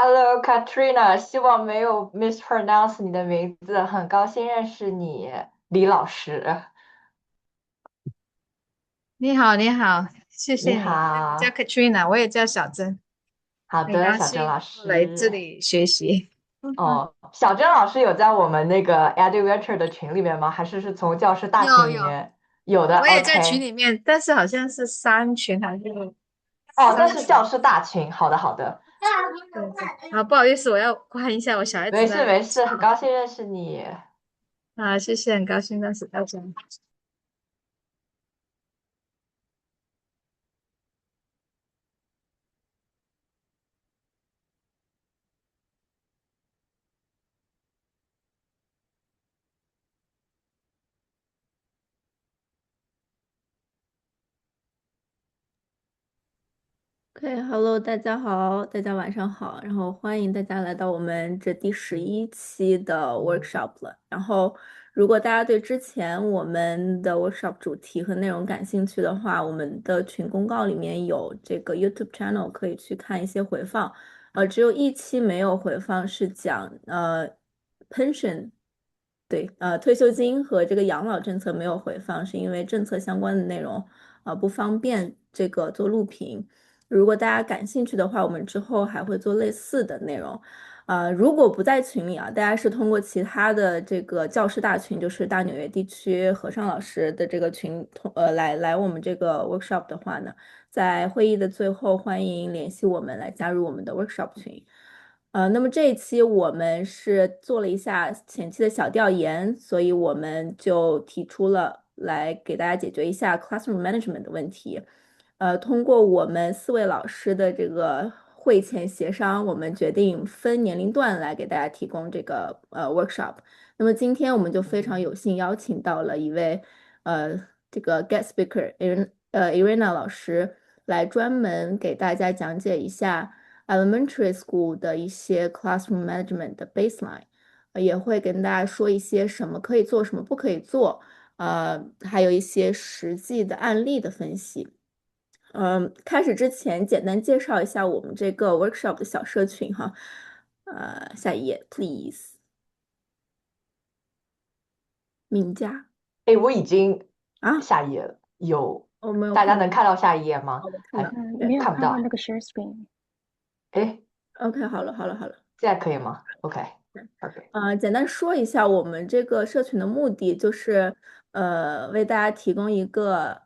Hello, Katrina，希望没有 mispronounce 你的名字，很高兴认识你，李老师。你好，你好，谢你谢你。你叫 好，Katrina，我也叫小珍，很好的，小郑老高兴又来这师。里学习。哦，小郑老师有在我们那个 EduVenture 的群里面吗？还是从教师大群有有，里面？有的我也在群，OK。里面，但是好像是三群还是哦，那三群？是教师大群。好的，好的，对对。好，不好意思，我要关一下，我小孩子没事在没事，很高兴认识你。啊，谢谢，很高兴认识大家。OK，Hello，大家好，大家晚上好，然后欢迎大家来到我们这第11期的 workshop 了。然后，如果大家对之前我们的 workshop 主题和内容感兴趣的话，我们的群公告里面有这个 YouTube channel 可以去看一些回放。只有一期没有回放，是讲pension，对，退休金和这个养老政策没有回放，是因为政策相关的内容不方便这个做录屏。如果大家感兴趣的话，我们之后还会做类似的内容。如果不在群里啊，大家是通过其他的这个教师大群，就是大纽约地区和尚老师的这个群，来我们这个 workshop 的话呢，在会议的最后，欢迎联系我们来加入我们的 workshop 群。那么这一期我们是做了一下前期的小调研，所以我们就提出了来给大家解决一下 classroom management 的问题。通过我们4位老师的这个会前协商，我们决定分年龄段来给大家提供这个workshop。那么今天我们就非常有幸邀请到了一位这个 guest speaker Irina 老师来专门给大家讲解一下 elementary school 的一些 classroom management 的 baseline，也会跟大家说一些什么可以做，什么不可以做，还有一些实际的案例的分析。开始之前简单介绍一下我们这个 workshop 的小社群哈。下一页，please。名家诶，我已经啊，下一页了，我没有大家看到，能看到下一页吗？我看到，还对没有看不到。看到那个 share screen。诶，，OK，好了，好了，好了。现在可以吗？OK，OK。简单说一下我们这个社群的目的，就是为大家提供一个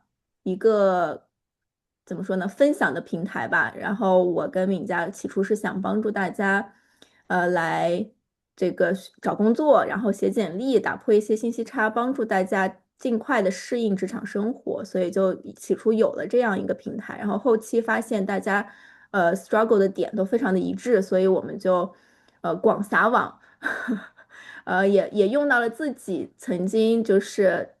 怎么说呢，分享的平台吧。然后我跟敏佳起初是想帮助大家，来这个找工作，然后写简历，打破一些信息差，帮助大家尽快的适应职场生活。所以就起初有了这样一个平台，然后后期发现大家struggle 的点都非常的一致，所以我们就广撒网。也用到了自己曾经就是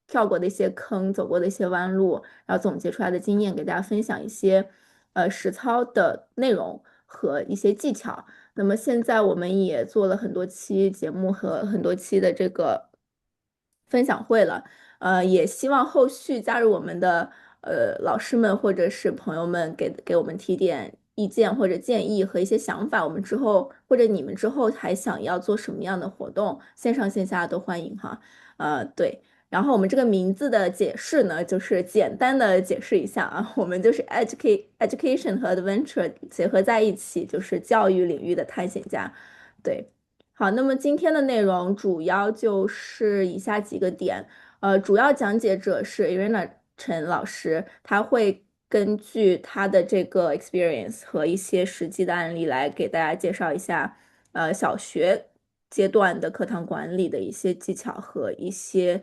跳过的一些坑，走过的一些弯路，然后总结出来的经验，给大家分享一些实操的内容和一些技巧。那么现在我们也做了很多期节目和很多期的这个分享会了，也希望后续加入我们的老师们或者是朋友们给我们提点意见或者建议和一些想法，我们之后或者你们之后还想要做什么样的活动，线上线下都欢迎哈。对。然后我们这个名字的解释呢，就是简单的解释一下啊，我们就是 education 和 adventure 结合在一起，就是教育领域的探险家。对。好，那么今天的内容主要就是以下几个点，主要讲解者是 Irina 陈老师，他会根据他的这个 experience 和一些实际的案例来给大家介绍一下，小学阶段的课堂管理的一些技巧和一些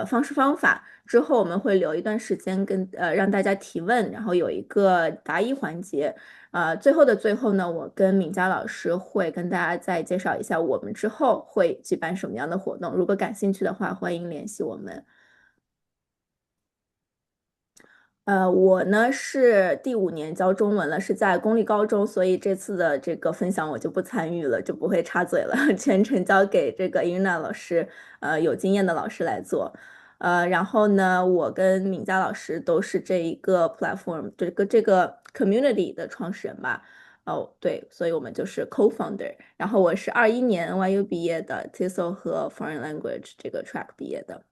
方式方法。之后我们会留一段时间让大家提问，然后有一个答疑环节。最后的最后呢，我跟敏佳老师会跟大家再介绍一下我们之后会举办什么样的活动。如果感兴趣的话，欢迎联系我们。我呢是第5年教中文了，是在公立高中，所以这次的这个分享我就不参与了，就不会插嘴了，全程交给这个英娜老师，有经验的老师来做。然后呢，我跟敏佳老师都是这一个 platform 这个 community 的创始人吧。哦，对，所以我们就是 co-founder。然后我是21年 NYU 毕业的 TESOL 和 Foreign Language 这个 track 毕业的。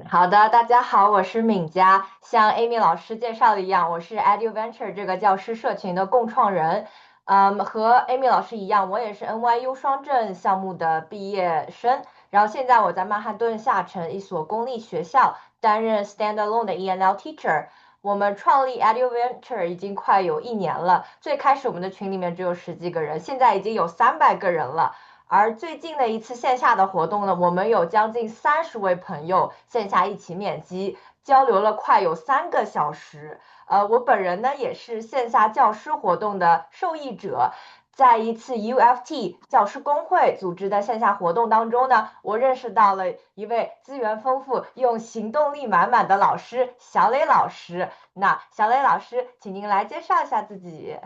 好的，大家好，我是敏佳。像 Amy 老师介绍的一样，我是 EduVenture 这个教师社群的共创人。和 Amy 老师一样，我也是 NYU 双证项目的毕业生。然后现在我在曼哈顿下城一所公立学校担任 standalone 的 ENL teacher。我们创立 EduVenture 已经快有1年了。最开始我们的群里面只有10几个人，现在已经有300个人了。而最近的一次线下的活动呢，我们有将近30位朋友线下一起面基，交流了快有3个小时。我本人呢也是线下教师活动的受益者。在一次 UFT 教师工会组织的线下活动当中呢，我认识到了一位资源丰富、用行动力满满的老师小磊老师。那小磊老师，请您来介绍一下自己。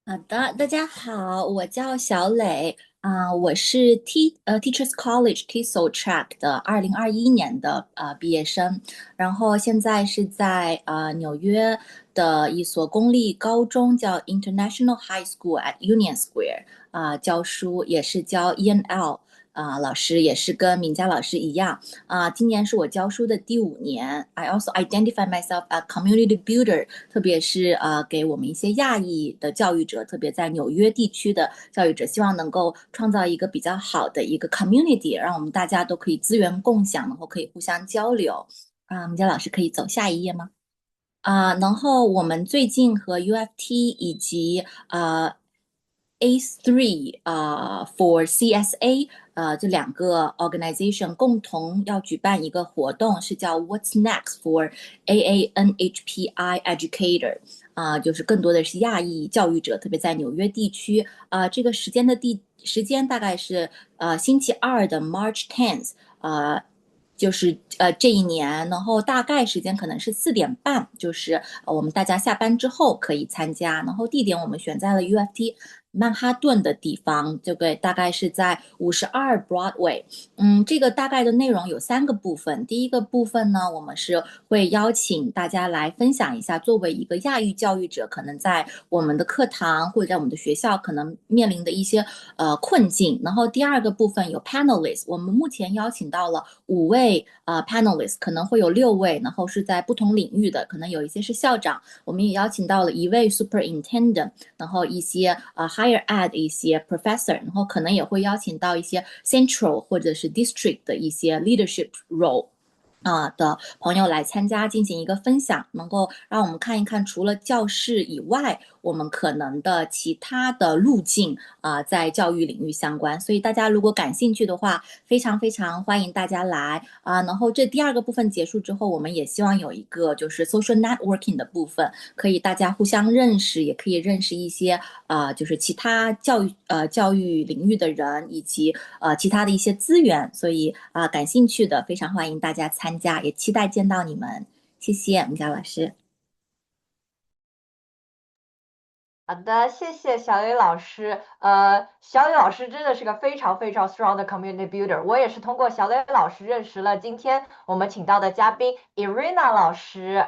好的，大家好，我叫小磊我是 Teachers College TESOL Track 的2021年的毕业生，然后现在是在纽约的一所公立高中叫 International High School at Union Square 教书，也是教 ENL。老师也是跟敏佳老师一样今年是我教书的第5年。I also identify myself a community builder，特别是给我们一些亚裔的教育者，特别在纽约地区的教育者，希望能够创造一个比较好的一个 community， 让我们大家都可以资源共享，然后可以互相交流。敏佳老师可以走下一页吗？然后我们最近和 UFT 以及A3 for CSA 这2个 organization 共同要举办一个活动，是叫 What's Next for AANHPI Educator 就是更多的是亚裔教育者，特别在纽约地区这个时间大概是星期二的 March 10th 就是这一年，然后大概时间可能是4点半，就是我们大家下班之后可以参加，然后地点我们选在了 UFT 曼哈顿的地方，这个大概是在52 Broadway。这个大概的内容有3个部分。第一个部分呢，我们是会邀请大家来分享一下，作为一个亚裔教育者，可能在我们的课堂或者在我们的学校可能面临的一些困境。然后第2个部分有 panelists， 我们目前邀请到了5位panelists， 可能会有6位，然后是在不同领域的，可能有一些是校长，我们也邀请到了1位 superintendent， 然后一些higher ed 一些 professor， 然后可能也会邀请到一些 central 或者是 district 的一些 leadership role的朋友来参加，进行一个分享，能够让我们看一看除了教室以外，我们可能的其他的路径在教育领域相关。所以大家如果感兴趣的话，非常非常欢迎大家来然后这第2个部分结束之后，我们也希望有一个就是 social networking 的部分，可以大家互相认识，也可以认识一些就是其他教育领域的人，以及其他的一些资源。所以感兴趣的非常欢迎大家参加，也期待见到你们。谢谢敏佳老师。好的，谢谢小磊老师。小磊老师真的是个非常非常 strong 的 community builder。我也是通过小磊老师认识了今天我们请到的嘉宾 Irina 老师。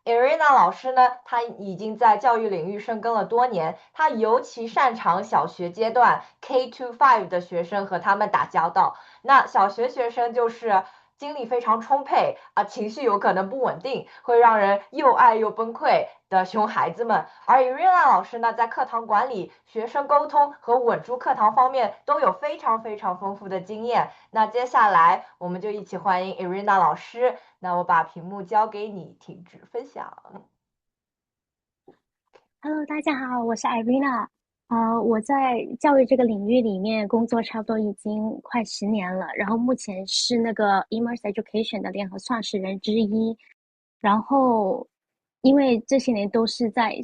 Irina 老师呢，她已经在教育领域深耕了多年，她尤其擅长小学阶段 K-5 的学生和他们打交道。那小学学生就是精力非常充沛情绪有可能不稳定，会让人又爱又崩溃的熊孩子们。而 Irina 老师呢，在课堂管理、学生沟通和稳住课堂方面都有非常非常丰富的经验。那接下来我们就一起欢迎 Irina 老师。那我把屏幕交给你，停止分享。Hello，大家好，我是 Irina。我在教育这个领域里面工作差不多已经快10年了，然后目前是那个 Immerse Education 的联合创始人之一。然后，因为这些年都是在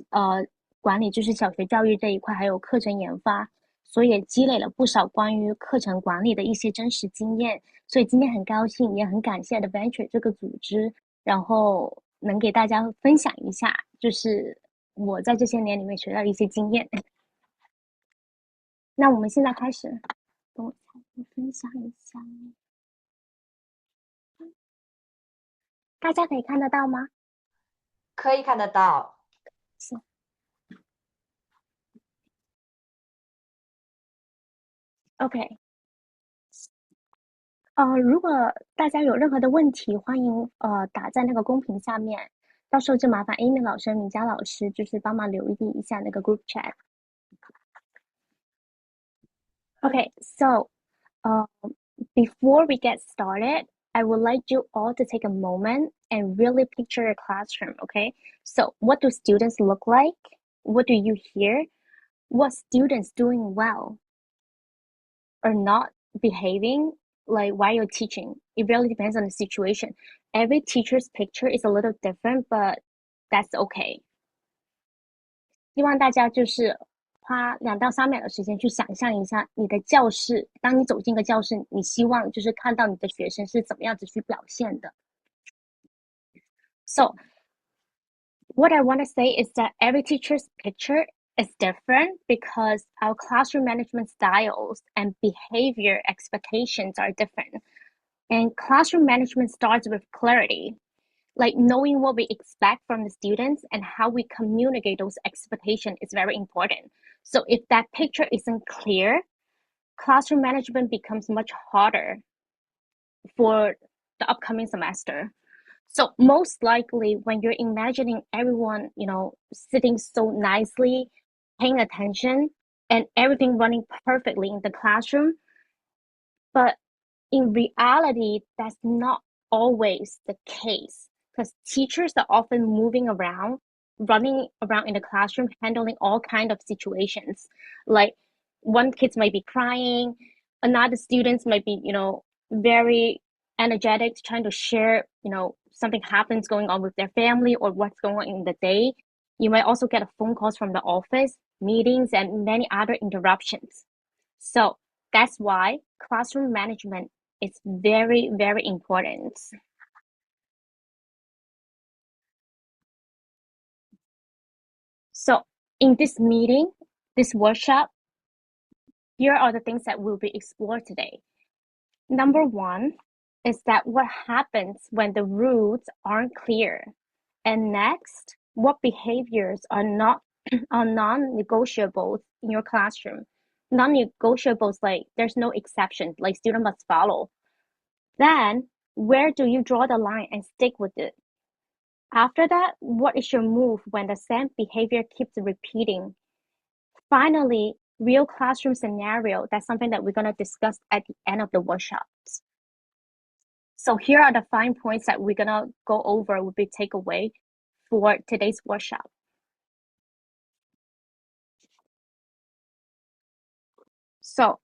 管理就是小学教育这一块，还有课程研发，所以也积累了不少关于课程管理的一些真实经验。所以今天很高兴，也很感谢 EduVenture 这个组织，然后能给大家分享一下，就是我在这些年里面学到的一些经验。那我们现在开始，等我分享一下，大家可以看得到吗？可以看得到。行。OK，如果大家有任何的问题，欢迎打在那个公屏下面，到时候就麻烦 Amy 老师、敏佳老师就是帮忙留意一下那个 group chat。Okay, so before we get started, I would like you all to take a moment and really picture your classroom, okay? So what do students look like? What do you hear? What students doing well or not behaving like while you're teaching? It really depends on the situation. Every teacher's picture is a little different, but that's okay. 希望大家就是花2到3秒的时间去想象一下你的教室，当你走进个教室，你希望就是看到你的学生是怎么样子去表现的。So, what I want to say is that every teacher's picture is different because our classroom management styles and behavior expectations are different. And classroom management starts with clarity, like knowing what we expect from the students and how we communicate those expectations is very important. So if that picture isn't clear, classroom management becomes much harder for the upcoming semester. So most likely when you're imagining everyone, sitting so nicely, paying attention, and everything running perfectly in the classroom, but in reality, that's not always the case because teachers are often moving around, running around in the classroom, handling all kinds of situations. Like one kid might be crying, another students might be, very energetic, trying to share, something happens going on with their family or what's going on in the day. You might also get a phone calls from the office, meetings, and many other interruptions. So that's why classroom management is very, very important. So in this meeting, this workshop, here are the things that will be explored today. Number 1 is that what happens when the rules aren't clear. And next, what behaviors are non-negotiables in your classroom. Non-negotiables, like there's no exception, like student must follow. Then, where do you draw the line and stick with it? After that, what is your move when the same behavior keeps repeating? Finally, real classroom scenario, that's something that we're going to discuss at the end of the workshops. So here are the 5 points that we're going to go over will be takeaway for today's workshop. So,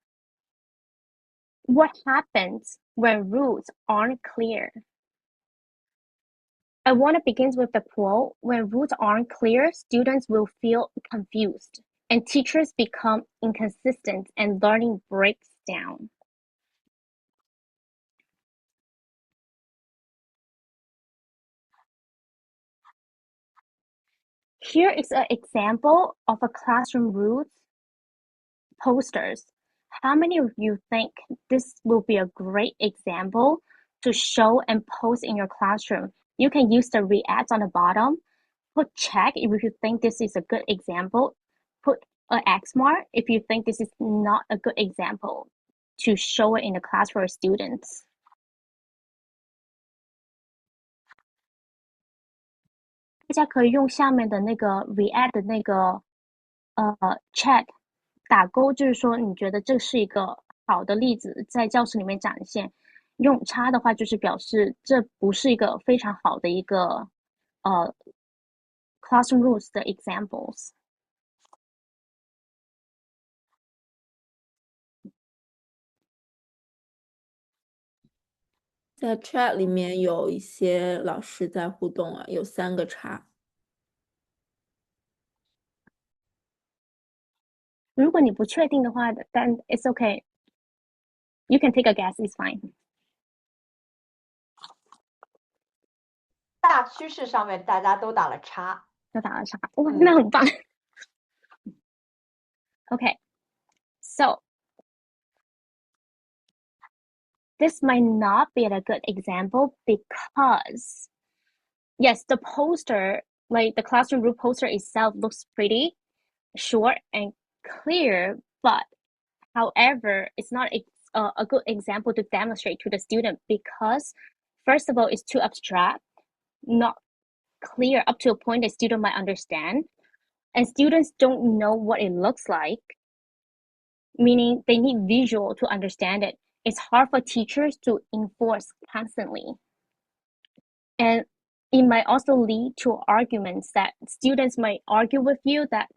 what happens when rules aren't clear? I want to begin with the quote, when rules aren't clear, students will feel confused and teachers become inconsistent and learning breaks down. Here is an example of a classroom rules posters. How many of you think this will be a great example to show and post in your classroom? You can use the reads on the bottom. Put check if you think this is a good example. Put an X mark if you think this is not a good example to show it in the class for students.大家可以用下面的那个 react 的那个check 打勾，就是说你觉得这是一个好的例子，在教室里面展现。用叉的话，就是表示这不是一个非常好的一个classroom rules 的 examples。在 chat 里面有一些老师在互动啊，有3个叉。如果你不确定的话，then it's okay. You can take a guess, it's fine. 大趋势上面大家都打了叉，都打了叉，哇，那很棒。Okay, so this might not be a good example because, yes, the poster, like the classroom rule poster itself looks pretty, short and clear, but However, it's not a good example to demonstrate to the student because, first of all, it's too abstract, not clear up to a point that student might understand, and students don't know what it looks like, meaning they need visual to understand it. It's hard for teachers to enforce constantly. And it might also lead to arguments that students might argue with you that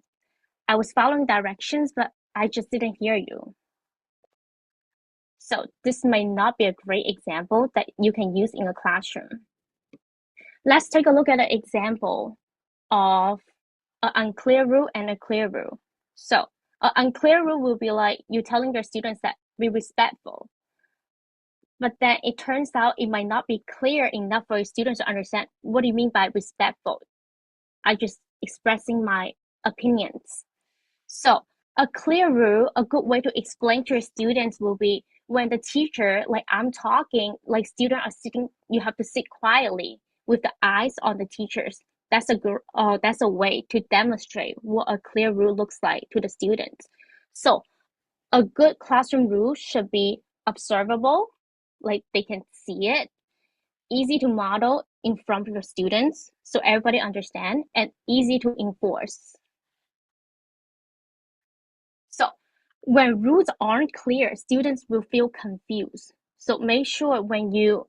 I was following directions, but I just didn't hear you. So this might not be a great example that you can use in a classroom. Let's take a look at an example of an unclear rule and a clear rule. So an unclear rule will be like you telling your students that be respectful. But then it turns out it might not be clear enough for your students to understand what do you mean by respectful. I just expressing my opinions. So a clear rule, a good way to explain to your students will be when the teacher, like I'm talking, like students are sitting, you have to sit quietly with the eyes on the teachers. That's a way to demonstrate what a clear rule looks like to the students. So a good classroom rule should be observable, like they can see it, easy to model in front of the students so everybody understand, and easy to enforce. So when rules aren't clear, students will feel confused. So make sure when you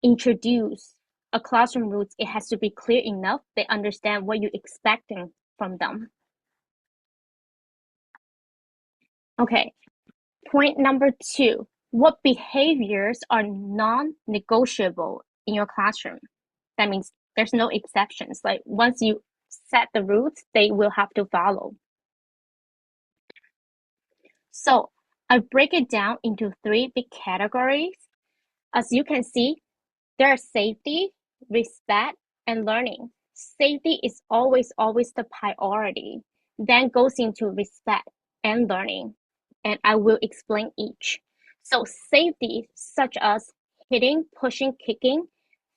introduce a classroom rules, it has to be clear enough they understand what you're expecting from them. Okay, point number 2. What behaviors are non-negotiable in your classroom? That means there's no exceptions. Like once you set the rules, they will have to follow. So I break it down into 3 big categories. As you can see, there are safety, respect, and learning. Safety is always the priority, then goes into respect and learning, and I will explain each. So safety, such as hitting, pushing, kicking,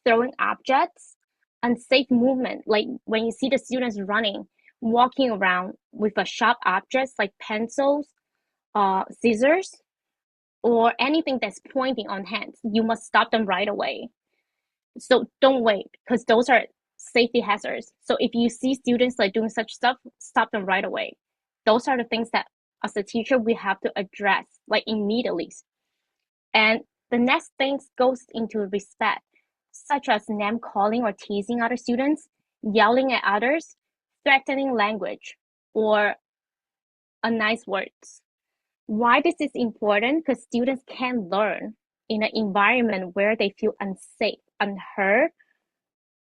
throwing objects, unsafe movement, like when you see the students running, walking around with a sharp objects like pencils, scissors, or anything that's pointing on hands, you must stop them right away. So don't wait, because those are safety hazards. So if you see students like doing such stuff, stop them right away. Those are the things that as a teacher we have to address like immediately. And the next thing goes into respect, such as name calling or teasing other students, yelling at others, threatening language, or unnice words. Why this is important? Because students can learn in an environment where they feel unsafe, unheard,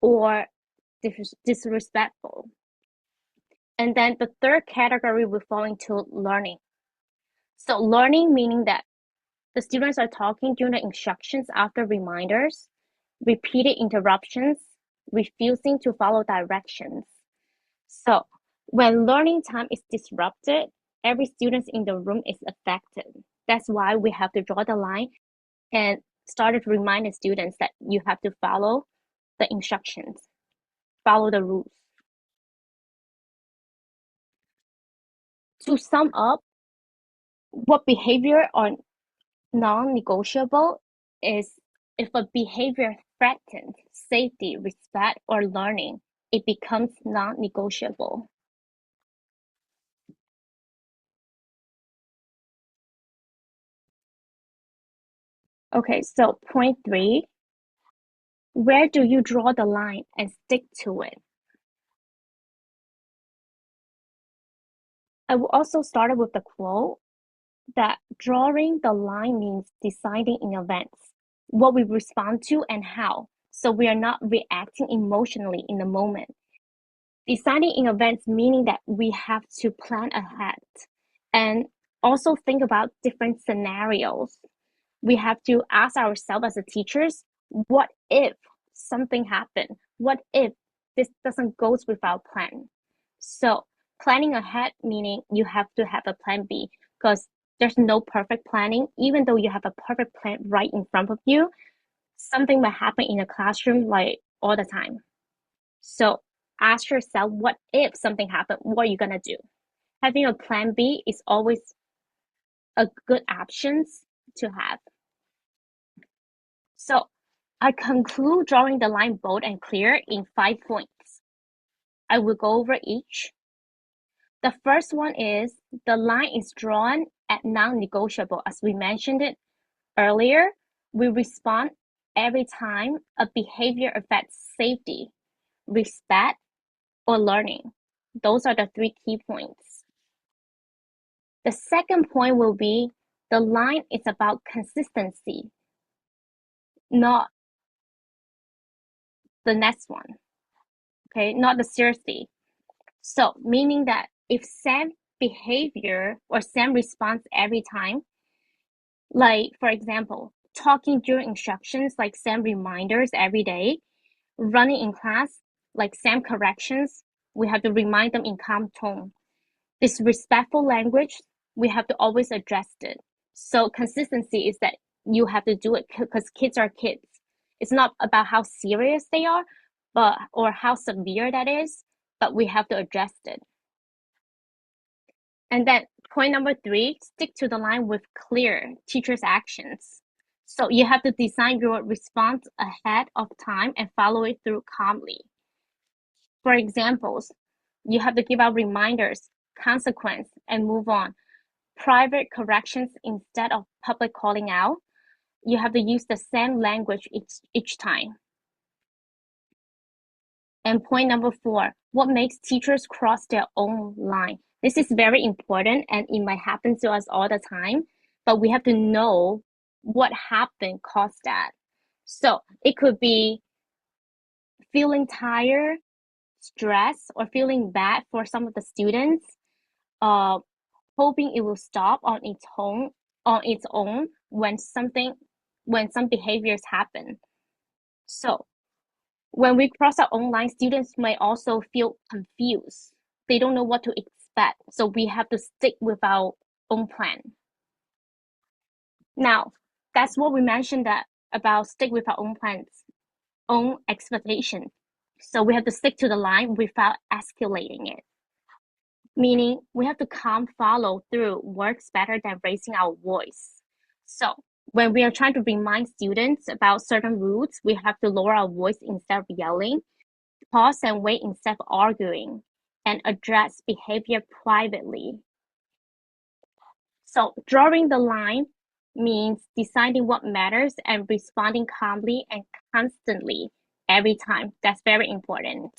or disrespectful. And then the third category will fall into learning. So learning meaning that the students are talking during the instructions after reminders, repeated interruptions, refusing to follow directions. So when learning time is disrupted, every student in the room is affected. That's why we have to draw the line and started to remind the students that you have to follow the instructions, follow the rules. To sum up, what behavior are non-negotiable is if a behavior threatens safety, respect, or learning, it becomes non-negotiable. Okay, so point 3, where do you draw the line and stick to it? I will also start with the quote that drawing the line means deciding in advance what we respond to and how, so we are not reacting emotionally in the moment. Deciding in advance meaning that we have to plan ahead and also think about different scenarios. We have to ask ourselves as a teachers, what if something happened? What if this doesn't go with our plan? So planning ahead meaning you have to have a plan B, because there's no perfect planning. Even though you have a perfect plan right in front of you, something might happen in a classroom like all the time. So ask yourself, what if something happened? What are you gonna do? Having a plan B is always a good options to have. So I conclude drawing the line bold and clear in 5 points. I will go over each. The first one is the line is drawn at non-negotiable. As we mentioned it earlier, we respond every time a behavior affects safety, respect, or learning. Those are the 3 key points. The second point will be the line is about consistency, not the next one, okay, not the seriously. So meaning that if same behavior or same response every time, like for example, talking during instructions, like same reminders every day, running in class, like same corrections, we have to remind them in calm tone. Disrespectful language, we have to always address it. So consistency is that you have to do it because kids are kids. It's not about how serious they are, or how severe that is, but we have to address it. And then point number 3, stick to the line with clear teachers' actions. So you have to design your response ahead of time and follow it through calmly. For examples, you have to give out reminders, consequence, and move on. Private corrections instead of public calling out. You have to use the same language each time. And point number 4, what makes teachers cross their own line? This is very important and it might happen to us all the time, but we have to know what happened caused that. So it could be feeling tired, stress, or feeling bad for some of the students, hoping it will stop on its own when some behaviors happen. So when we cross our own line, students may also feel confused. They don't know what to expect. So we have to stick with our own plan. Now, that's what we mentioned that about stick with our own plans, own expectation. So we have to stick to the line without escalating it. Meaning we have to calm follow through works better than raising our voice. So when we are trying to remind students about certain rules, we have to lower our voice instead of yelling, pause and wait instead of arguing, and address behavior privately. So drawing the line means deciding what matters and responding calmly and constantly every time. That's very important.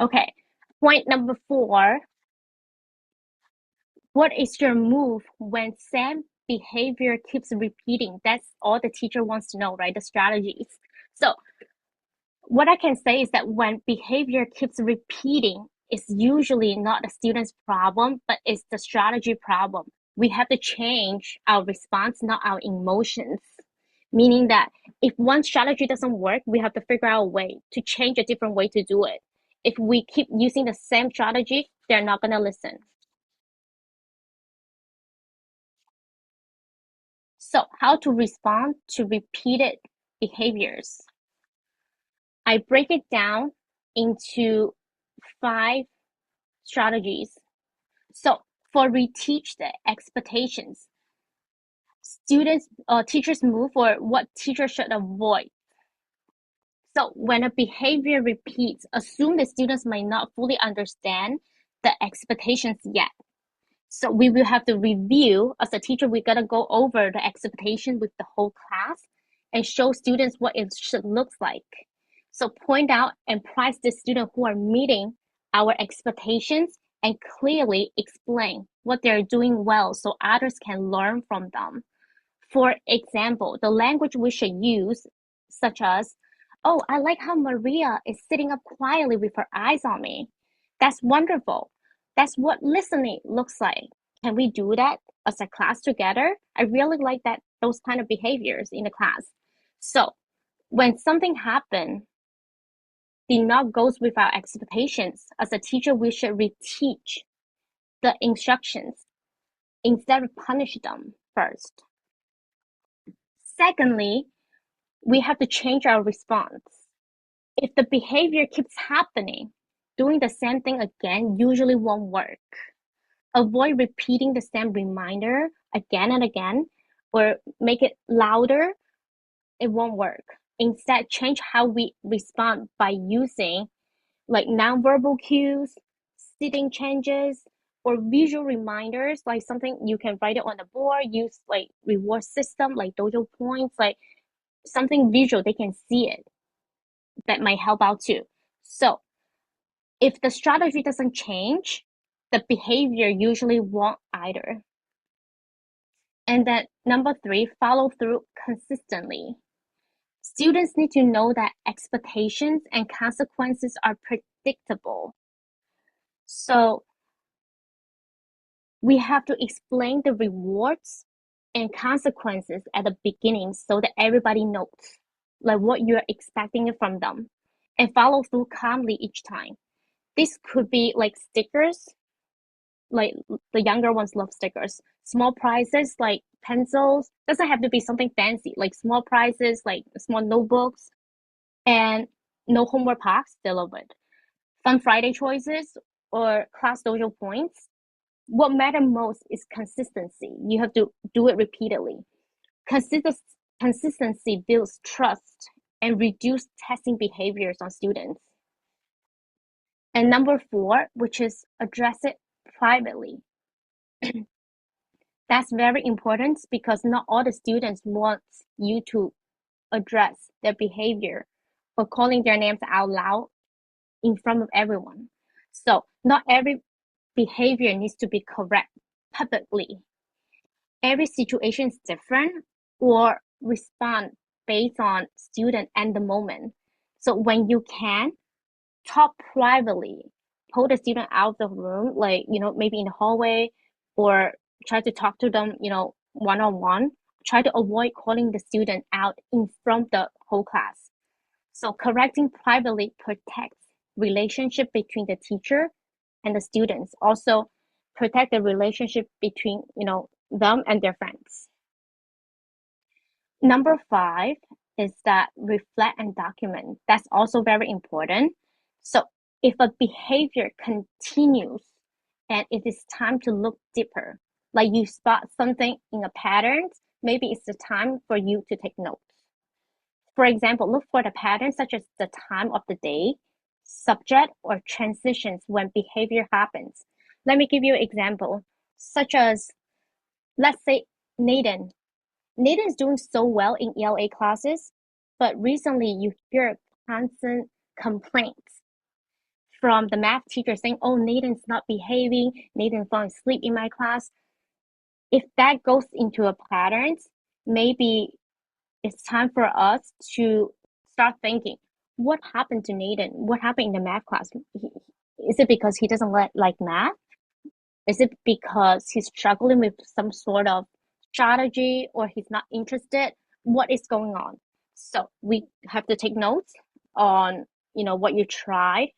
Okay, point number 4. What is your move when same behavior keeps repeating? That's all the teacher wants to know, right? The strategies. So what I can say is that when behavior keeps repeating, it's usually not the student's problem, but it's the strategy problem. We have to change our response, not our emotions. Meaning that if one strategy doesn't work, we have to figure out a way to change a different way to do it. If we keep using the same strategy, they're not going to listen. So how to respond to repeated behaviors? I break it down into 5 strategies. So for reteach the expectations, teachers move for what teachers should avoid. So when a behavior repeats, assume the students might not fully understand the expectations yet. So we will have to review, as a teacher, we gotta go over the expectation with the whole class and show students what it should look like. So point out and prize the students who are meeting our expectations and clearly explain what they're doing well so others can learn from them. For example, the language we should use, such as, oh, I like how Maria is sitting up quietly with her eyes on me. That's wonderful. That's what listening looks like. Can we do that as a class together? I really like those kind of behaviors in the class. So when something happens, did not goes with our expectations, as a teacher, we should reteach the instructions instead of punish them first. Secondly, we have to change our response. If the behavior keeps happening, doing the same thing again usually won't work. Avoid repeating the same reminder again and again, or make it louder. It won't work. Instead, change how we respond by using like nonverbal cues, sitting changes, or visual reminders, like something you can write it on the board, use like reward system, like dojo points, like something visual, they can see it. That might help out too. So if the strategy doesn't change, the behavior usually won't either. And then number 3, follow through consistently. Students need to know that expectations and consequences are predictable. So we have to explain the rewards and consequences at the beginning so that everybody knows like what you're expecting from them, and follow through calmly each time. This could be like stickers, like the younger ones love stickers. Small prizes like pencils, doesn't have to be something fancy, like small prizes like small notebooks, and no homework packs, they love it. Fun Friday choices or class dojo points. What matters most is consistency. You have to do it repeatedly. Consistency builds trust and reduces testing behaviors on students. And number 4, which is address it privately. That's very important because not all the students want you to address their behavior or calling their names out loud in front of everyone. So not every behavior needs to be correct publicly. Every situation is different or respond based on student and the moment. So when you can, talk privately, pull the student out of the room, like, maybe in the hallway, or try to talk to them, one-on-one. Try to avoid calling the student out in front of the whole class. So correcting privately protects relationship between the teacher and the students. Also protect the relationship between, them and their friends. Number 5 is that reflect and document. That's also very important. So if a behavior continues and it is time to look deeper, like you spot something in a pattern, maybe it's the time for you to take notes. For example, look for the patterns such as the time of the day, subject, or transitions when behavior happens. Let me give you an example, such as, let's say, Nathan. Nathan's doing so well in ELA classes, but recently you hear constant complaints from the math teacher saying, oh, Nathan's not behaving, Nathan's falling asleep in my class. If that goes into a pattern, maybe it's time for us to start thinking, what happened to Nathan? What happened in the math class? Is it because he doesn't like math? Is it because he's struggling with some sort of strategy, or he's not interested? What is going on? So we have to take notes on, what you tried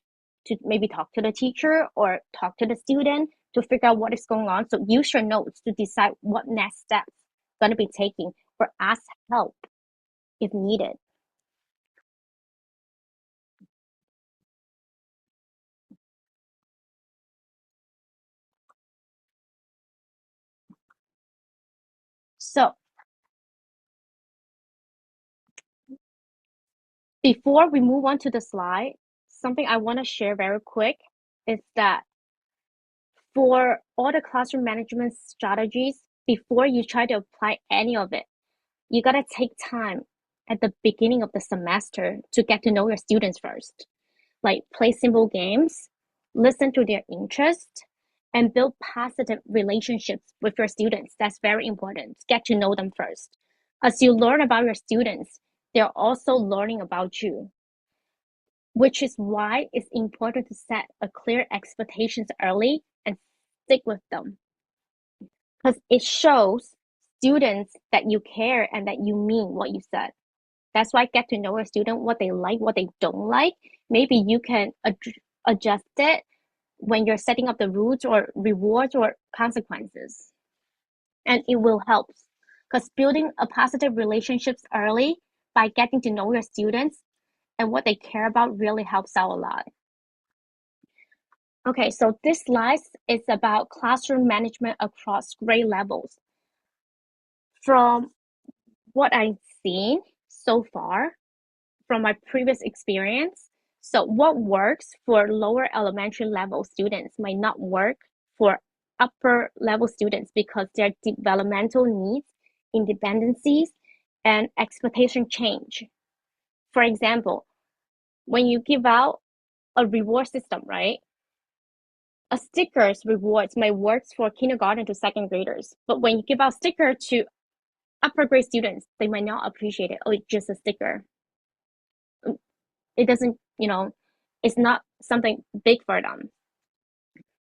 to maybe talk to the teacher or talk to the student to figure out what is going on. So use your notes to decide what next steps going to be taking, or ask help if needed. So before we move on to the slide, something I want to share very quick is that for all the classroom management strategies, before you try to apply any of it, you got to take time at the beginning of the semester to get to know your students first. Like play simple games, listen to their interests, and build positive relationships with your students. That's very important. Get to know them first. As you learn about your students, they're also learning about you, which is why it's important to set a clear expectations early and stick with them. Because it shows students that you care and that you mean what you said. That's why get to know a student, what they like, what they don't like. Maybe you can adjust it when you're setting up the rules or rewards or consequences. And it will help. Because building a positive relationships early by getting to know your students and what they care about really helps out a lot. Okay, so this slide is about classroom management across grade levels. From what I've seen so far, from my previous experience, so what works for lower elementary level students might not work for upper level students because their developmental needs, independencies, and expectation change. For example, when you give out a reward system, right? A sticker's rewards might work for kindergarten to second graders, but when you give out sticker to upper grade students, they might not appreciate it. Oh, it's just a sticker. It doesn't, it's not something big for them.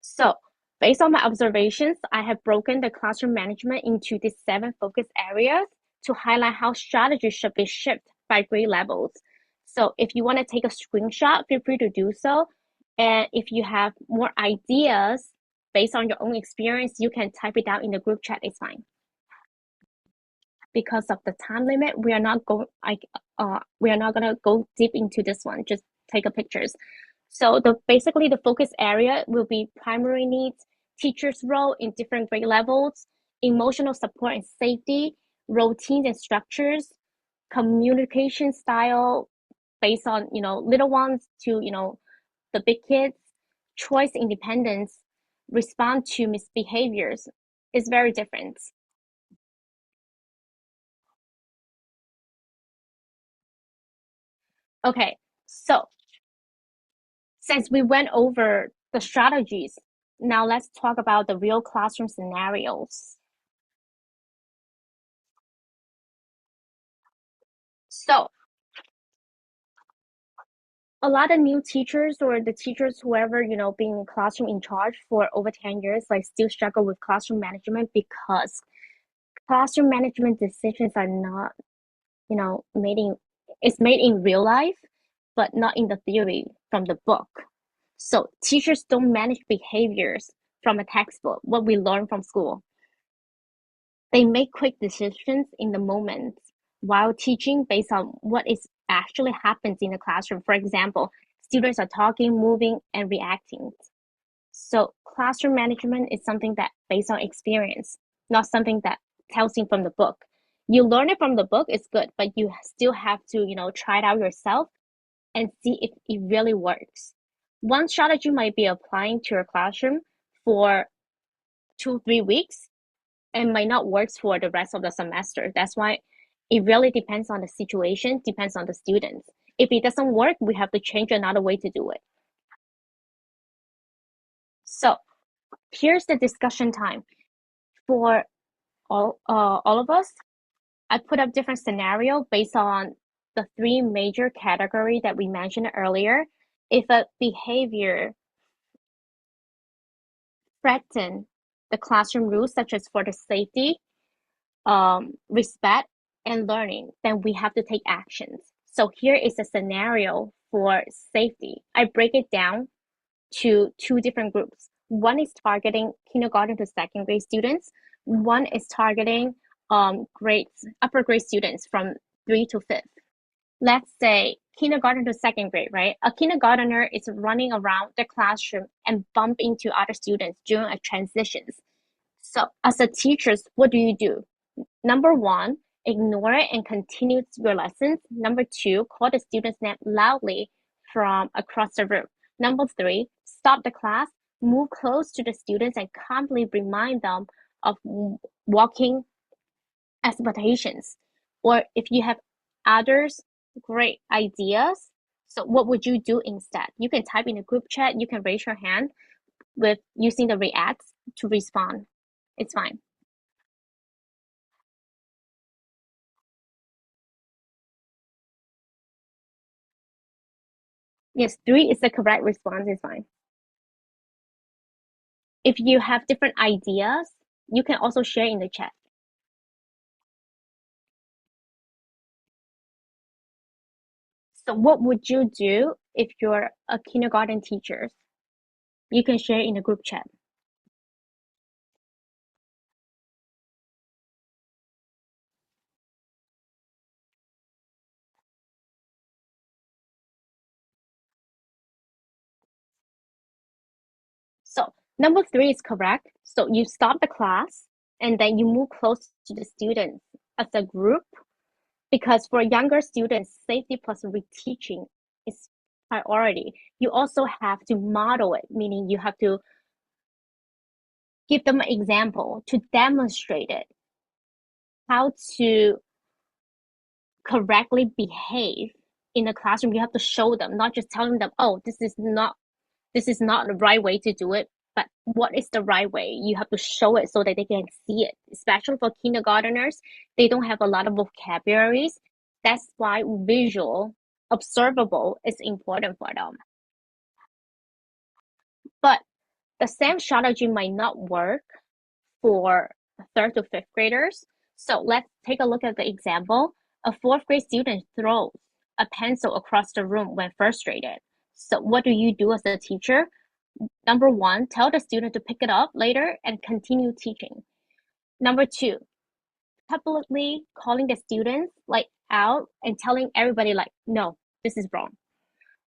So based on my observations, I have broken the classroom management into these 7 focus areas to highlight how strategies should be shaped by grade levels. So if you want to take a screenshot, feel free to do so. And if you have more ideas based on your own experience, you can type it down in the group chat, it's fine. Because of the time limit, we are not going to go deep into this one, just take a pictures. So basically the focus area will be primary needs, teachers' role in different grade levels, emotional support and safety, routines and structures, communication style based on, little ones to, the big kids, choice independence, respond to misbehaviors is very different. Okay, so since we went over the strategies, now let's talk about the real classroom scenarios. So a lot of new teachers or the teachers, whoever, being in classroom in charge for over 10 years, still struggle with classroom management because classroom management decisions are not, it's made in real life, but not in the theory from the book. So teachers don't manage behaviors from a textbook, what we learn from school. They make quick decisions in the moment while teaching based on what is actually happens in the classroom. For example, students are talking, moving, and reacting. So classroom management is something that based on experience, not something that tells you from the book. You learn it from the book, it's good, but you still have to, try it out yourself and see if it really works. One strategy might be applying to your classroom for 2-3 weeks and might not work for the rest of the semester. That's why it really depends on the situation, depends on the students. If it doesn't work, we have to change another way to do it. So here's the discussion time. For all of us, I put up different scenario based on the 3 major categories that we mentioned earlier. If a behavior threatens the classroom rules, such as for the safety, respect, and learning, then we have to take actions. So here is a scenario for safety. I break it down to 2 different groups. One is targeting kindergarten to second grade students. One is targeting upper grade students from 3 to 5th. Let's say kindergarten to second grade, right? A kindergartner is running around the classroom and bump into other students during a transitions. So as a teacher, what do? Number 1, ignore it and continue your lessons. Number 2, call the student's name loudly from across the room. Number 3, stop the class, move close to the students and calmly remind them of walking expectations. Or if you have others great ideas, so what would you do instead? You can type in the group chat, you can raise your hand with using the reacts to respond. It's fine. Yes, 3 is the correct response, it's fine. If you have different ideas, you can also share in the chat. So what would you do if you're a kindergarten teacher? You can share in the group chat. Number 3 is correct. So you stop the class and then you move close to the students as a group, because for younger students, safety plus reteaching is priority. You also have to model it, meaning you have to give them an example to demonstrate it, how to correctly behave in the classroom. You have to show them, not just telling them, oh, this is not the right way to do it, but what is the right way? You have to show it so that they can see it. Especially for kindergarteners, they don't have a lot of vocabularies. That's why visual, observable is important for them. But the same strategy might not work for 3rd to 5th graders. So let's take a look at the example. A 4th grade student throws a pencil across the room when frustrated. So what do you do as a teacher? Number 1, tell the student to pick it up later and continue teaching. Number 2, publicly calling the students out and telling everybody no, this is wrong.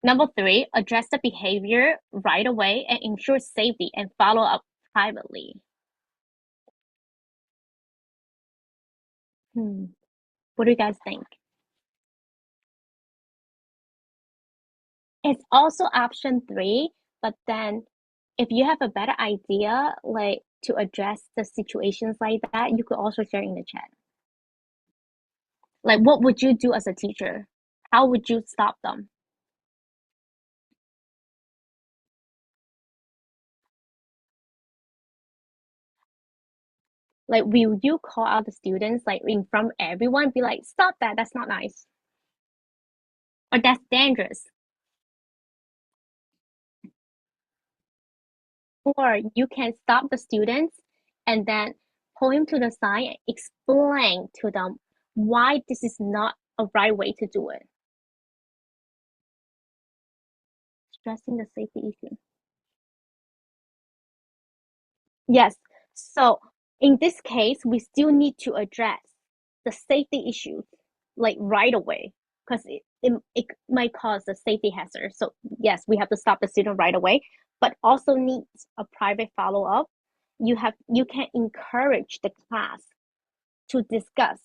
Number 3, address the behavior right away and ensure safety and follow up privately. What do you guys think? It's also option 3, but then if you have a better idea, to address the situations like that, you could also share in the chat. What would you do as a teacher? How would you stop them? Will you call out the students in front of everyone, be like, stop that, that's not nice, or that's dangerous? Or you can stop the students and then pull him to the side and explain to them why this is not a right way to do it. Stressing the safety issue. Yes, so in this case, we still need to address the safety issues right away, because it might cause a safety hazard. So yes, we have to stop the student right away, but also needs a private follow-up. You can encourage the class to discuss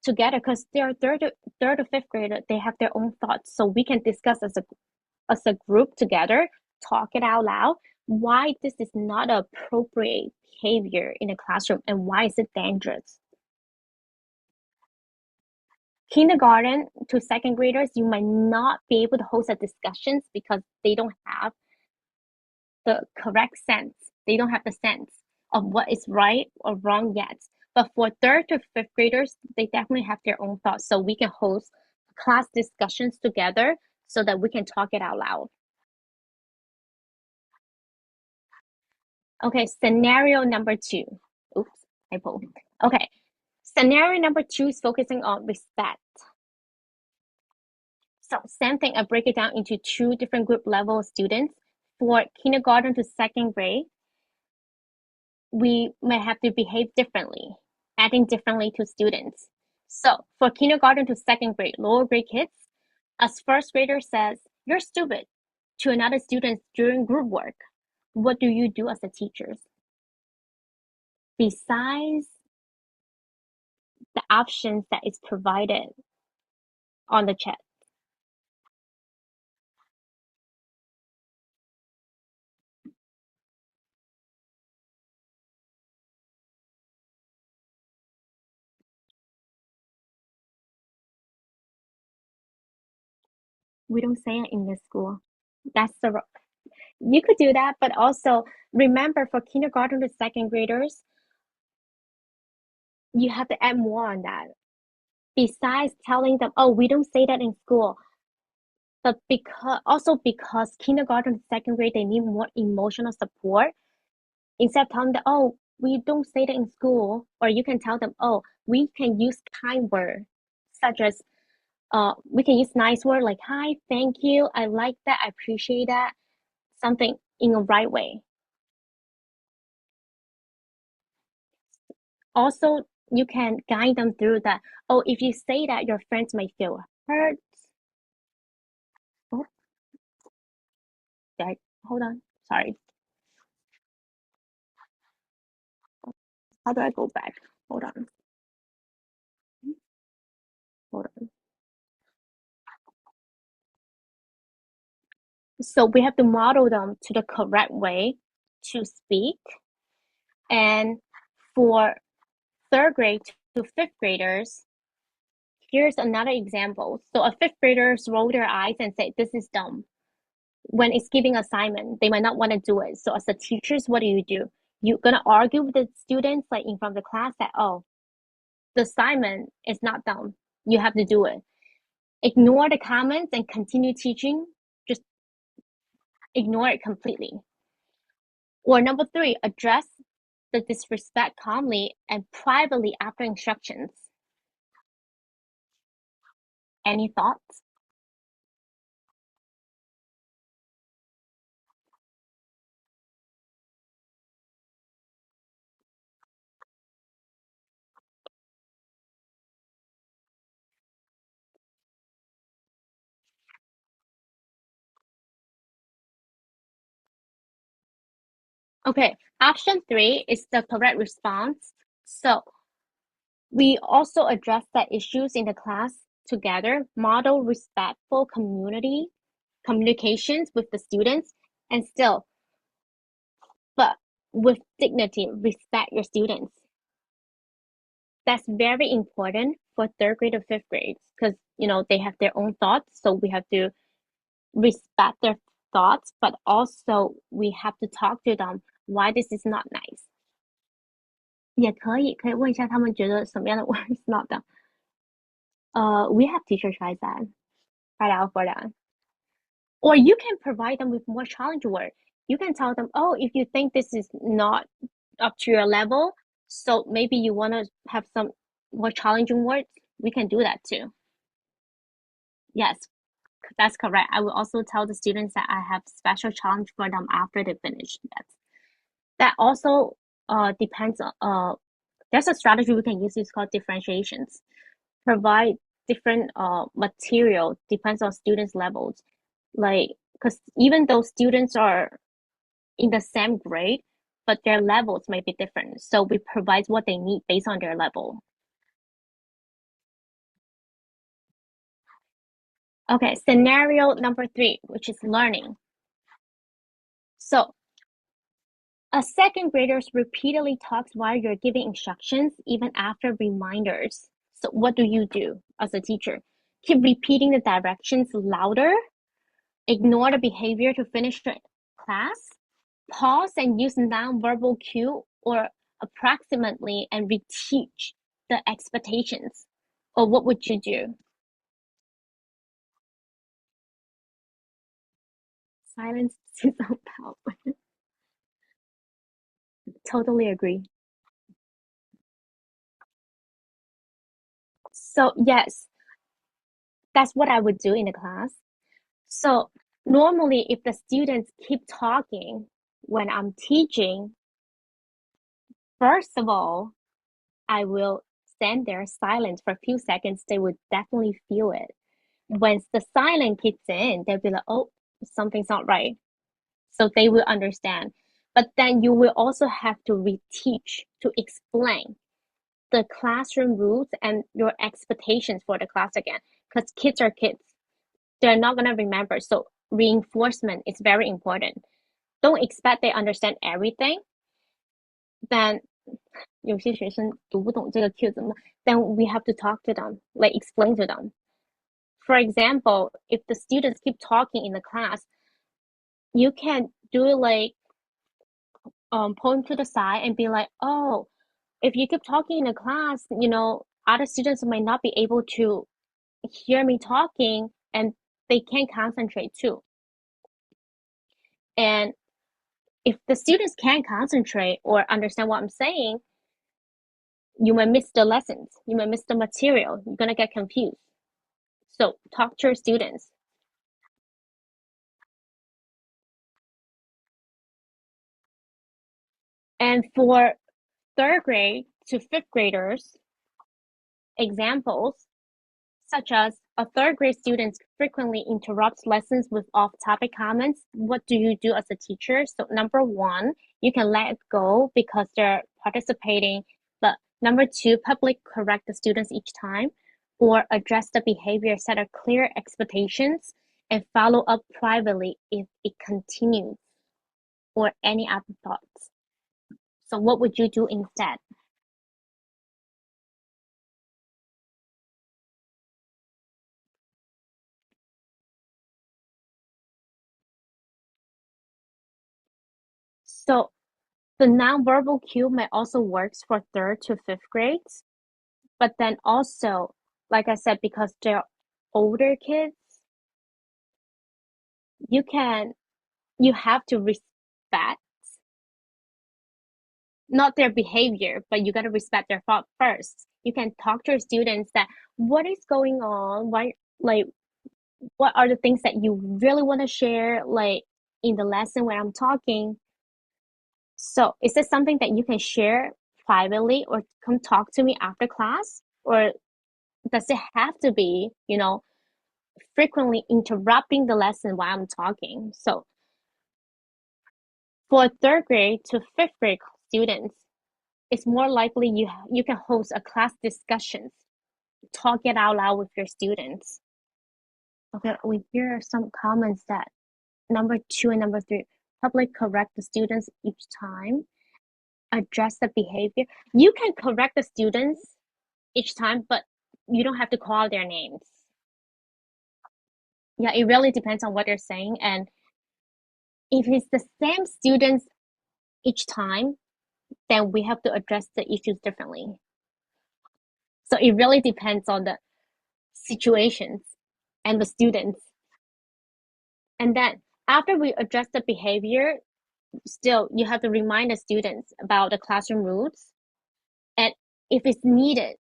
together, because they are third to fifth grader. They have their own thoughts, so we can discuss as a group together, talk it out loud, why this is not appropriate behavior in a classroom and why is it dangerous. Kindergarten to 2nd graders, you might not be able to host a discussions because they don't have the correct sense. They don't have the sense of what is right or wrong yet. But for 3rd to 5th graders, they definitely have their own thoughts. So we can host class discussions together so that we can talk it out loud. Okay, scenario number 2. Oops, typo. Okay, scenario number 2 is focusing on respect. So same thing, I break it down into 2 different group level students. For kindergarten to 2nd grade, we may have to behave differently, acting differently to students. So for kindergarten to 2nd grade, lower grade kids, as 1st grader says, "You're stupid," to another student during group work, what do you do as a teacher? Besides the options that is provided on the chat. We don't say it in this school. You could do that, but also remember for kindergarten to 2nd graders, you have to add more on that. Besides telling them, oh, we don't say that in school, but because kindergarten to 2nd grade, they need more emotional support. Instead of telling them, oh, we don't say that in school, or you can tell them, oh, we can use kind words, such as we can use nice words like, hi, thank you, I like that, I appreciate that, something in a right way. Also, you can guide them through that. Oh, if you say that, your friends might feel hurt. Oh, hold on, sorry. How do I go back? Hold on. So we have to model them to the correct way to speak. And for third grade to fifth graders, here's another example. So a fifth graders roll their eyes and say, this is dumb. When it's giving assignment, they might not want to do it. So as the teachers, what do? You're going to argue with the students like in front of the class that, oh, the assignment is not done. You have to do it. Ignore the comments and continue teaching. Just ignore it completely. Or number 3, address the disrespect calmly and privately after instructions. Any thoughts? Okay, option 3 is the correct response. So we also address the issues in the class together, model respectful communications with the students, and still, but with dignity, respect your students. That's very important for third grade or fifth grade because, they have their own thoughts. So we have to respect their thoughts, but also we have to talk to them why this is not nice. 也可以问一下他们觉得什么样的 word is not done. We have teachers try that right out for that. Or you can provide them with more challenging word. You can tell them, oh, if you think this is not up to your level, so maybe you want to have some more challenging words, we can do that too. Yes, that's correct. I will also tell the students that I have special challenge for them after they finish. That also depends on, there's a strategy we can use, it's called differentiations. Provide different material, depends on students' levels. Like, because even though students are in the same grade, but their levels may be different. So we provide what they need based on their level. Okay, scenario number 3, which is learning. So a second grader repeatedly talks while you're giving instructions, even after reminders. So what do you do as a teacher? Keep repeating the directions louder, ignore the behavior to finish the class, pause and use non-verbal cue, or approximately and reteach the expectations. Or what would you do? Silence is so powerful. Totally agree. So yes, that's what I would do in the class. So normally if the students keep talking when I'm teaching, first of all, I will stand there silent for a few seconds. They would definitely feel it. When the silence kicks in, they'll be like, oh, something's not right. So they will understand. But then you will also have to reteach, to explain the classroom rules and your expectations for the class again. Because kids are kids. They're not going to remember. So reinforcement is very important. Don't expect they understand everything. Then 有些学生读不懂这个 cue 怎么 then we have to talk to them, like explain to them. For example, if the students keep talking in the class, you can do like point to the side and be like, oh, if you keep talking in the class, other students might not be able to hear me talking and they can't concentrate too. And if the students can't concentrate or understand what I'm saying, you might miss the lessons. You might miss the material. You're going to get confused. So talk to your students. And for third grade to fifth graders, examples such as a third grade student frequently interrupts lessons with off-topic comments. What do you do as a teacher? So number 1, you can let it go because they're participating Number 2, public correct the students each time or address the behavior, set a clear expectations, and follow up privately if it continues, or any other thoughts. So what would you do instead? So the nonverbal cue may also works for 3rd to 5th grades, but then also, like I said, because they're older kids, you have to respect not their behavior, but you got to respect their thought first. You can talk to your students that what is going on, what are the things that you really want to share, like in the lesson when I'm talking. So is this something that you can share privately or come talk to me after class? Or does it have to be, frequently interrupting the lesson while I'm talking? So for 3rd grade to 5th grade students, it's more likely you can host a class discussions, talk it out loud with your students. Okay, we hear some comments that number 2 and number 3, public correct the students each time, address the behavior. You can correct the students each time, but you don't have to call their names. Yeah, it really depends on what they're saying. And if it's the same students each time, then we have to address the issues differently. So it really depends on the situations and the students. And then after we address the behavior, still you have to remind the students about the classroom rules. And if it's needed,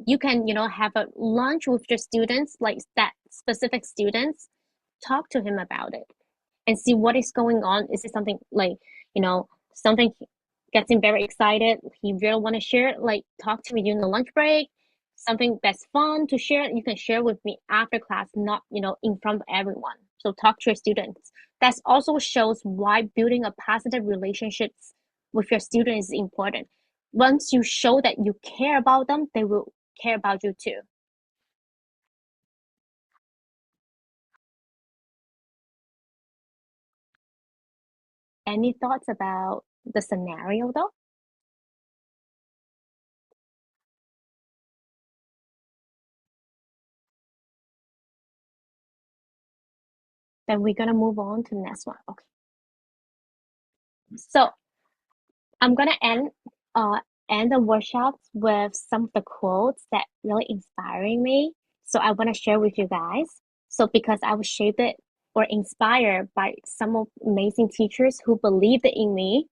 you can, have a lunch with your students, like that specific students, talk to him about it and see what is going on. Is it something like, something gets him very excited, he really want to share, like talk to me during the lunch break, something that's fun to share, you can share with me after class, not, in front of everyone. So talk to your students. That also shows why building a positive relationships with your students is important. Once you show that you care about them, they will care about you too. Any thoughts about the scenario though? Then we're gonna move on to the next one. Okay. So I'm gonna end the workshops with some of the quotes that really inspiring me. So I want to share with you guys. So because I was shaped or inspired by some of amazing teachers who believed in me,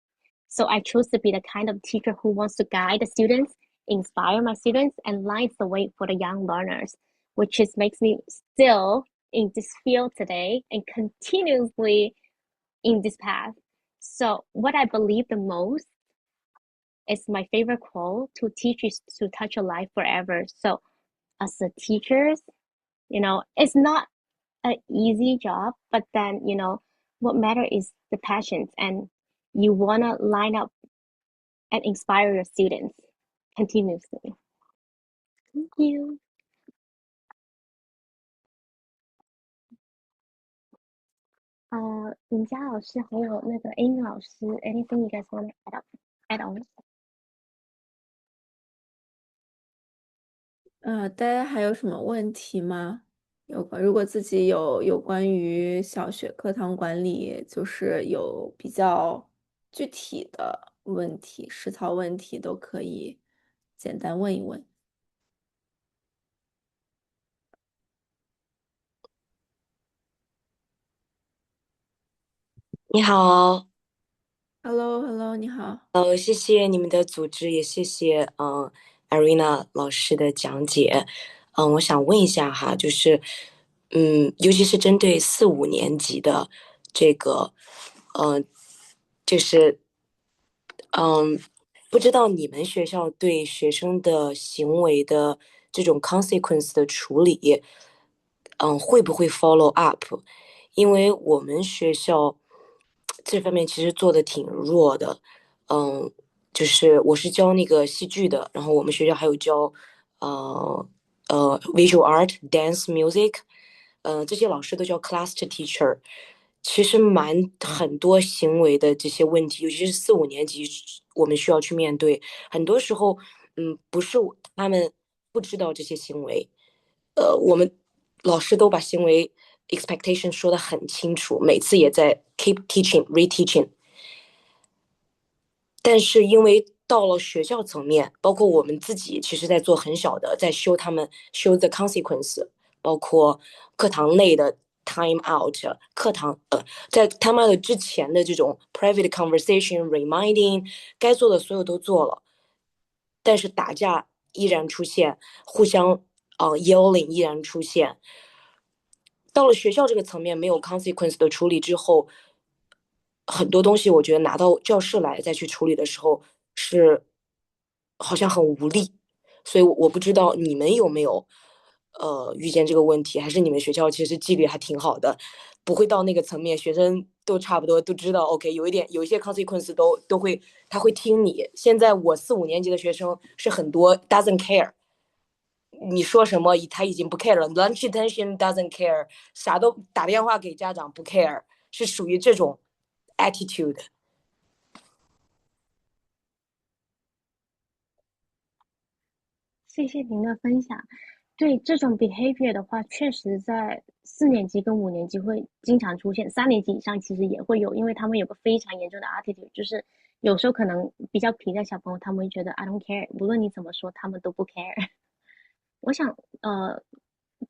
so I chose to be the kind of teacher who wants to guide the students, inspire my students, and lights the way for the young learners, which makes me still in this field today and continuously in this path. So what I believe the most is my favorite quote: to teach is to touch a life forever. So as a teachers, it's not an easy job, but then, what matter is the passions, and you want to line up and inspire your students continuously. Thank you.尹佳老师还有那个 Amy 老师 anything you guys want to add on? 大家还有什么问题吗？如果自己有关于小学课堂管理，就是有比较具体的问题、实操问题，都可以简单问一问。你好， Hello，你好。谢谢你们的组织，也谢谢Irina 老师的讲解。我想问一下哈，就是尤其是针对4、5年级的这个就是不知道你们学校对学生的行为的这种 consequence 的处理，会不会 follow up？因为我们学校这方面其实做的挺弱的，就就是我是教那个戏剧的，然后我们学校还有教visual art、dance、music，这些老师都叫 class teacher。其实很多行为的这些问题，尤其是4、5年级，我们需要去面对。很多时候，不是他们不知道这些行为，我们老师都把行为 expectation 说得很清楚，每次也在 keep teaching reteaching。但是因为到了学校层面，包括我们自己，其实在做很小的，在修他们修 the consequence，包括课堂内的 time out， 课堂在 time out 之前的这种 private conversation reminding， 该做的所有都做了，但是打架依然出现，互相yelling 依然出现。到了学校这个层面，没有 consequence 的处理之后，很多东西我觉得拿到教室来再去处理的时候是好像很无力，所以我不知道你们有没有遇见这个问题，还是你们学校其实纪律还挺好的，不会到那个层面，学生都差不多都知道 OK， 有一些 consequence 都会他会听你。现在我4、5年级的学生是很多 doesn't care， 你说什么他已经不 care 了， lunch attention doesn't care， 啥都打电话给家长不 care， 是属于这种 attitude。谢谢您的分享。对这种 behavior 的话，确实在4年级跟5年级会经常出现，3年级以上其实也会有，因为他们有个非常严重的 attitude， 就是有时候可能比较皮的小朋友，他们会觉得 I don't care， 无论你怎么说，他们都不 care。我想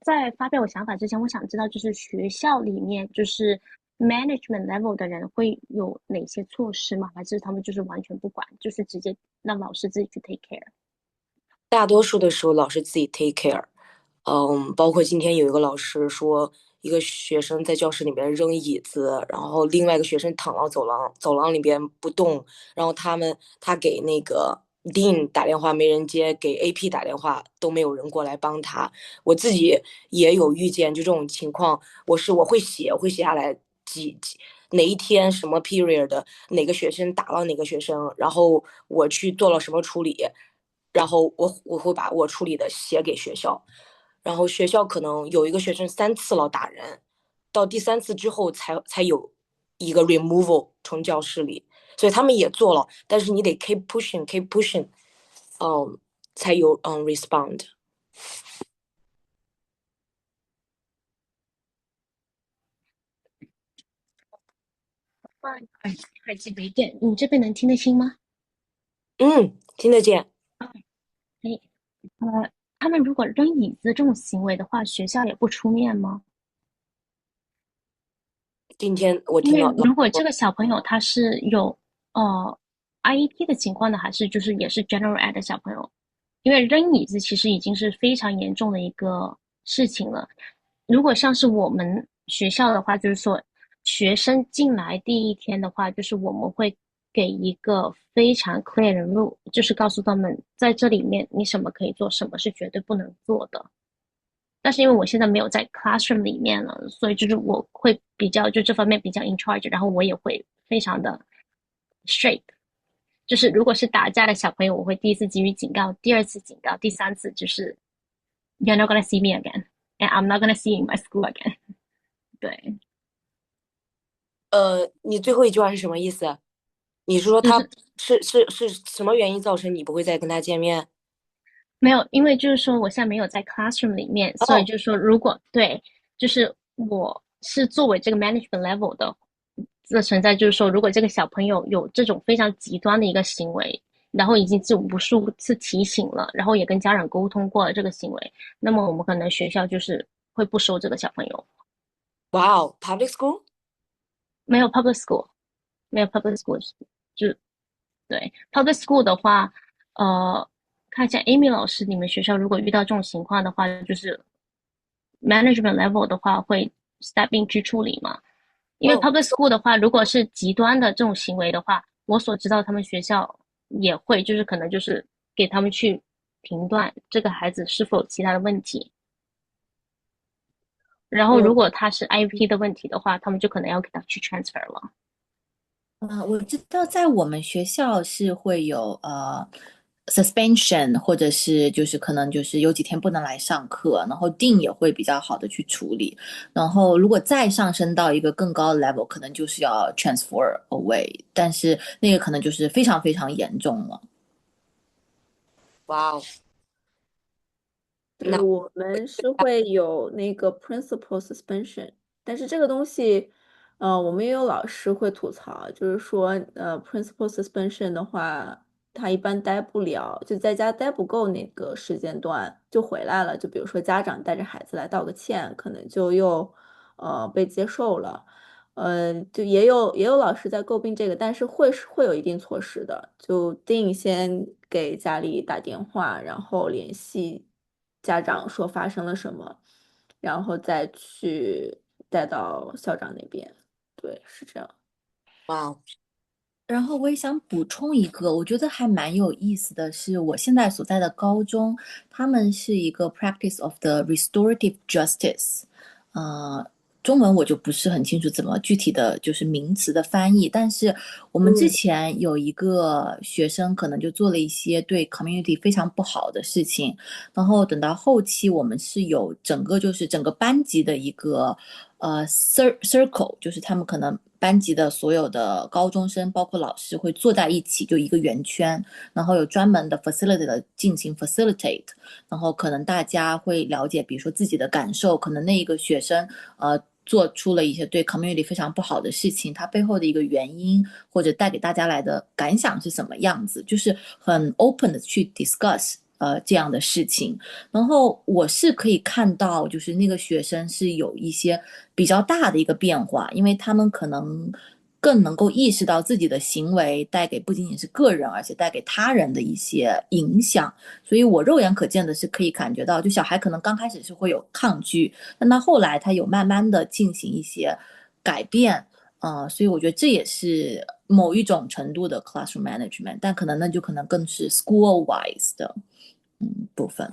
在发表我想法之前，我想知道就是学校里面就是 management level 的人会有哪些措施吗？还是他们就是完全不管，就是直接让老师自己去 take care？大多数的时候老师自己 take care。包括今天有一个老师说，一个学生在教室里边扔椅子，然后另外一个学生躺到走廊里边不动，然后他给那个 Dean 打电话没人接，给 AP 打电话都没有人过来帮他。我自己也有遇见就这种情况，我会写下来哪一天什么 period 的哪个学生打了哪个学生，然后我去做了什么处理，然后我会把我处理的写给学校。然后学校可能有一个学生3次了打人，到第3次之后才有一个 removal 从教室里，所以他们也做了，但是你得 keep pushing，才有respond。耳机没电，你这边能听得清吗？听得见。他们如果扔椅子这种行为的话，学校也不出面吗？今天我听到，因为如果这个小朋友他是有IEP 的情况呢，还是就是也是 General Ed 的小朋友？因为扔椅子其实已经是非常严重的一个事情了。如果像是我们学校的话，就是说学生进来第一天的话，就是我们会给一个非常 clear 的 rule， 就是告诉他们在这里面你什么可以做，什么是绝对不能做的。但是因为我现在没有在 classroom 里面了，所以就是我会比较就这方面比较 in charge， 然后我也会非常的 strict。就是如果是打架的小朋友，我会第一次给予警告，第2次警告，第3次就是 you're not gonna see me again and I'm not gonna see you in my school again。 对，你最后一句话是什么意思？你是说他是什么原因造成你不会再跟他见面？没有，因为就是说我现在没有在 classroom 里面，所以就是说如果对，就是我是作为这个 management level 的存在，就是说如果这个小朋友有这种非常极端的一个行为，然后已经是无数次提醒了，然后也跟家长沟通过了这个行为，那么我们可能学校就是会不收这个小朋友。哇哦 ，public school？ 没有 public school， 没有 public school， 就对 public school 的话，看一下 Amy 老师，你们学校如果遇到这种情况的话，就是 management level 的话会 step in 去处理嘛？因为 public school 的话，如果是极端的这种行为的话，我所知道他们学校也会，就是可能就是给他们去评断这个孩子是否有其他的问题。然后如果他是 IEP 的问题的话，他们就可能要给他去 transfer 了。我知道在我们学校是会有suspension，或者是就是可能就是有几天不能来上课，然后定也会比较好的去处理。然后如果再上升到一个更高的 level，可能就是要 transfer away，但是那个可能就是非常非常严重了。哇哦，对，我们是会有那个 principal suspension，但是这个东西，我们也有老师会吐槽，就是说，principal suspension 的话，他一般待不了，就在家待不够那个时间段就回来了。就比如说家长带着孩子来道个歉，可能就又被接受了。就也有老师在诟病这个，但是会有一定措施的，就定先给家里打电话，然后联系家长说发生了什么，然后再去带到校长那边。对，是这样。哇哦，然后我也想补充一个，我觉得还蛮有意思的是，我现在所在的高中，他们是一个 practice of the restorative justice，呃，中文我就不是很清楚怎么具体的就是名词的翻译，但是我们之前有一个学生可能就做了一些对 community 非常不好的事情，然后等到后期我们是有整个班级的一个circle，就是他们可能班级的所有的高中生，包括老师会坐在一起，就一个圆圈，然后有专门的 facility 的进行 facilitate，然后可能大家会了解，比如说自己的感受，可能那一个学生做出了一些对 community 非常不好的事情，它背后的一个原因或者带给大家来的感想是什么样子，就是很 open 的去 discuss。这样的事情，然后我是可以看到，就是那个学生是有一些比较大的一个变化，因为他们可能更能够意识到自己的行为带给不仅仅是个人，而且带给他人的一些影响。所以我肉眼可见的是可以感觉到，就小孩可能刚开始是会有抗拒，但到后来他有慢慢的进行一些改变。所以我觉得这也是某一种程度的 classroom management， 但可能那就可能更是 school wise 的部分。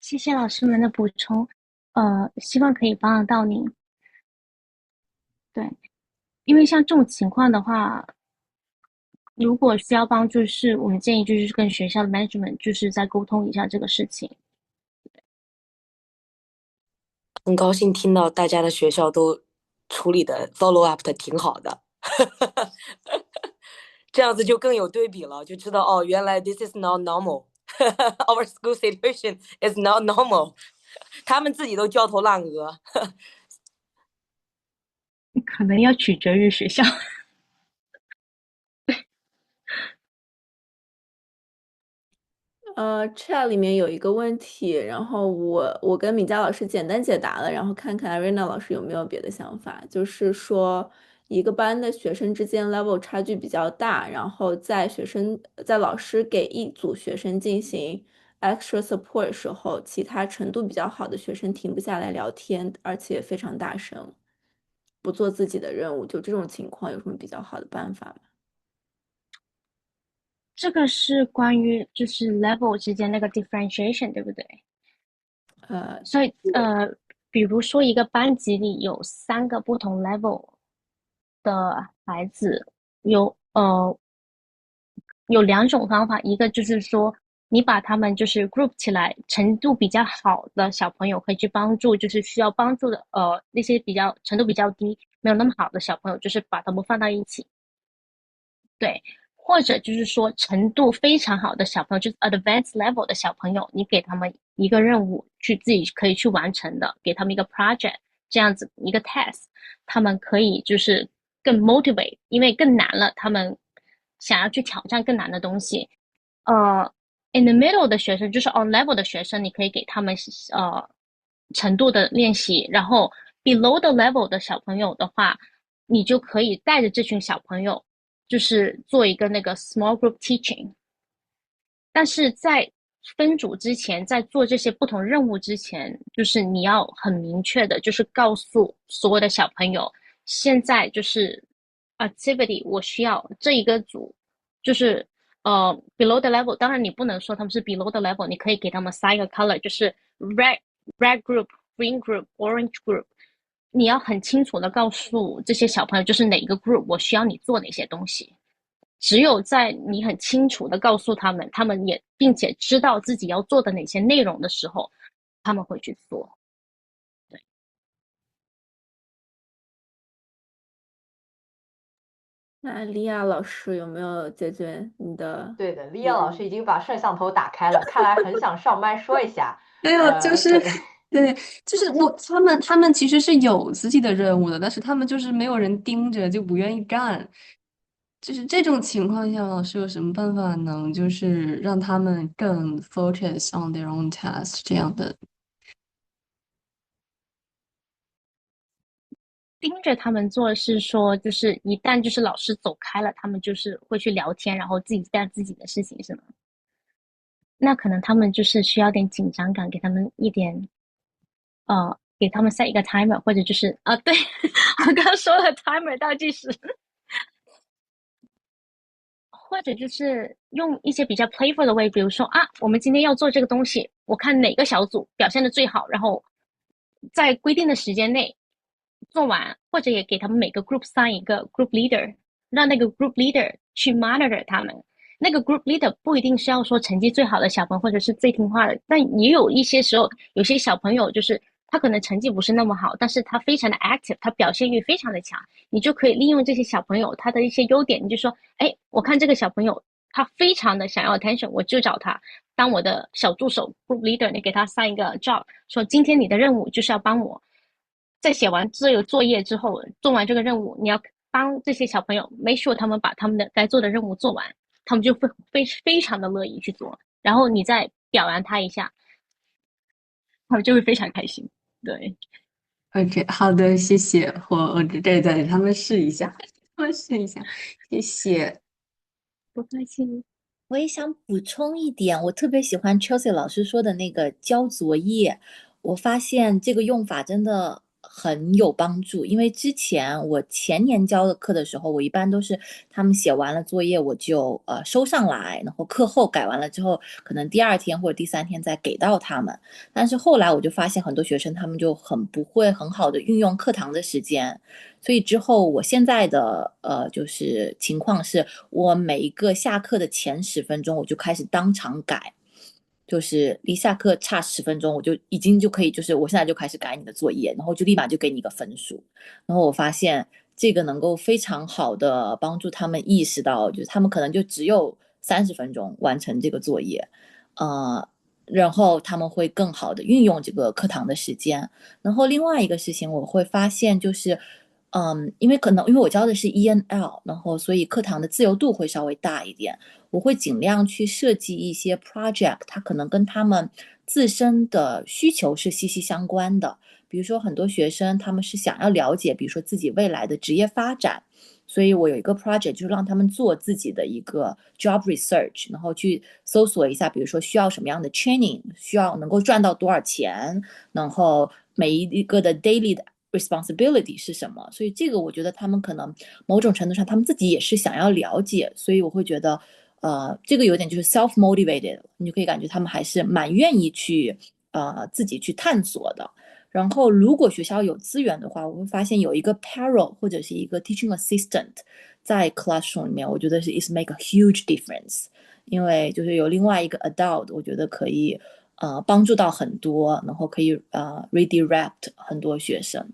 谢谢老师们的补充，希望可以帮得到您。对，因为像这种情况的话，如果需要帮助，是我们建议就是跟学校的 management 就是再沟通一下这个事情。很高兴听到大家的学校都处理的 follow up 的挺好的，这样子就更有对比了，就知道哦，原来 this is not normal， our school situation is not normal， 他们自己都焦头烂额。可能要取决于学校。chat 里面有一个问题，然后我跟敏佳老师简单解答了，然后看看 Irina 老师有没有别的想法，就是说一个班的学生之间 level 差距比较大，然后在老师给一组学生进行 extra support 的时候，其他程度比较好的学生停不下来聊天，而且非常大声，不做自己的任务，就这种情况有什么比较好的办法吗？这个是关于就是 level 之间那个 differentiation， 对不对？所以比如说一个班级里有3个不同 level 的孩子，有2种方法，一个就是说你把他们就是 group 起来，程度比较好的小朋友可以去帮助，就是需要帮助的那些程度比较低，没有那么好的小朋友，就是把他们放到一起。对，或者就是说程度非常好的小朋友，就是 advanced level 的小朋友，你给他们一个任务，自己可以去完成的，给他们一个 project， 这样子一个 test， 他们可以就是更 motivate， 因为更难了，他们想要去挑战更难的东西。in the middle 的学生就是 on level 的学生，你可以给他们程度的练习，然后 below the level 的小朋友的话，你就可以带着这群小朋友，就是做一个那个 small group teaching。但是在分组之前，在做这些不同任务之前，就是你要很明确的，就是告诉所有的小朋友，现在就是 activity 我需要这一个组就是below the level， 当然你不能说他们是 below the level， 你可以给他们 assign 一个 color， 就是 red group green group orange group， 你要很清楚的告诉这些小朋友就是哪一个 group 我需要你做哪些东西，只有在你很清楚的告诉他们，他们也并且知道自己要做的哪些内容的时候，他们会去做。那莉亚老师有没有解决你的？对的，莉亚老师已经把摄像头打开了，看来很想上麦说一下。没有，就是对，就是他们其实是有自己的任务的，但是他们就是没有人盯着，就不愿意干。就是这种情况下，老师有什么办法能就是让他们更 focus on their own task 这样的？盯着他们做是说，就是一旦就是老师走开了，他们就是会去聊天，然后自己干自己的事情，是吗？那可能他们就是需要点紧张感，给他们一点，给他们 set 一个 timer， 或者就是对我刚刚说了 timer 倒计时，或者就是用一些比较 playful 的 way， 比如说我们今天要做这个东西，我看哪个小组表现的最好，然后在规定的时间内做完，或者也给他们每个 group 上一个 group leader， 让那个 group leader 去 monitor 他们。那个 group leader 不一定是要说成绩最好的小朋友或者是最听话的，但也有一些时候，有些小朋友就是他可能成绩不是那么好，但是他非常的 active， 他表现欲非常的强，你就可以利用这些小朋友他的一些优点，你就说，我看这个小朋友他非常的想要 attention， 我就找他当我的小助手 group leader， 你给他上一个 job， 说今天你的任务就是要帮我在写完这个作业之后，做完这个任务，你要帮这些小朋友 make sure 他们把他们的该做的任务做完，他们就会非常的乐意去做，然后你再表扬他一下，他们就会非常开心。对， OK，好的，谢谢，我这再给他们试一下，他们试一下，谢谢。不客气。我也想补充一点，我特别喜欢 Chelsea 老师说的那个交作业，我发现这个用法真的很有帮助。因为之前我前年教的课的时候，我一般都是他们写完了作业我就收上来，然后课后改完了之后，可能第二天或者第三天再给到他们。但是后来我就发现很多学生他们就很不会很好的运用课堂的时间，所以之后我现在的就是情况是，我每一个下课的前10分钟我就开始当场改，就是离下课差10分钟，我就已经就可以，就是我现在就开始改你的作业，然后就立马就给你一个分数。然后我发现这个能够非常好的帮助他们意识到，就是他们可能就只有30分钟完成这个作业，然后他们会更好的运用这个课堂的时间。然后另外一个事情我会发现就是，因为我教的是 ENL， 然后所以课堂的自由度会稍微大一点，我会尽量去设计一些 project， 它可能跟他们自身的需求是息息相关的。比如说很多学生他们是想要了解，比如说自己未来的职业发展，所以我有一个 project 就是让他们做自己的一个 job research， 然后去搜索一下，比如说需要什么样的 training， 需要能够赚到多少钱，然后每一个的 daily 的 responsibility 是什么。所以这个我觉得他们可能某种程度上他们自己也是想要了解，所以我会觉得这个有点就是 self motivated， 你就可以感觉他们还是蛮愿意去自己去探索的。然后如果学校有资源的话，我会发现有一个 parallel 或者是一个 teaching assistant 在 classroom 里面，我觉得是 is make a huge difference， 因为就是有另外一个 adult， 我觉得可以帮助到很多，然后可以redirect 很多学生。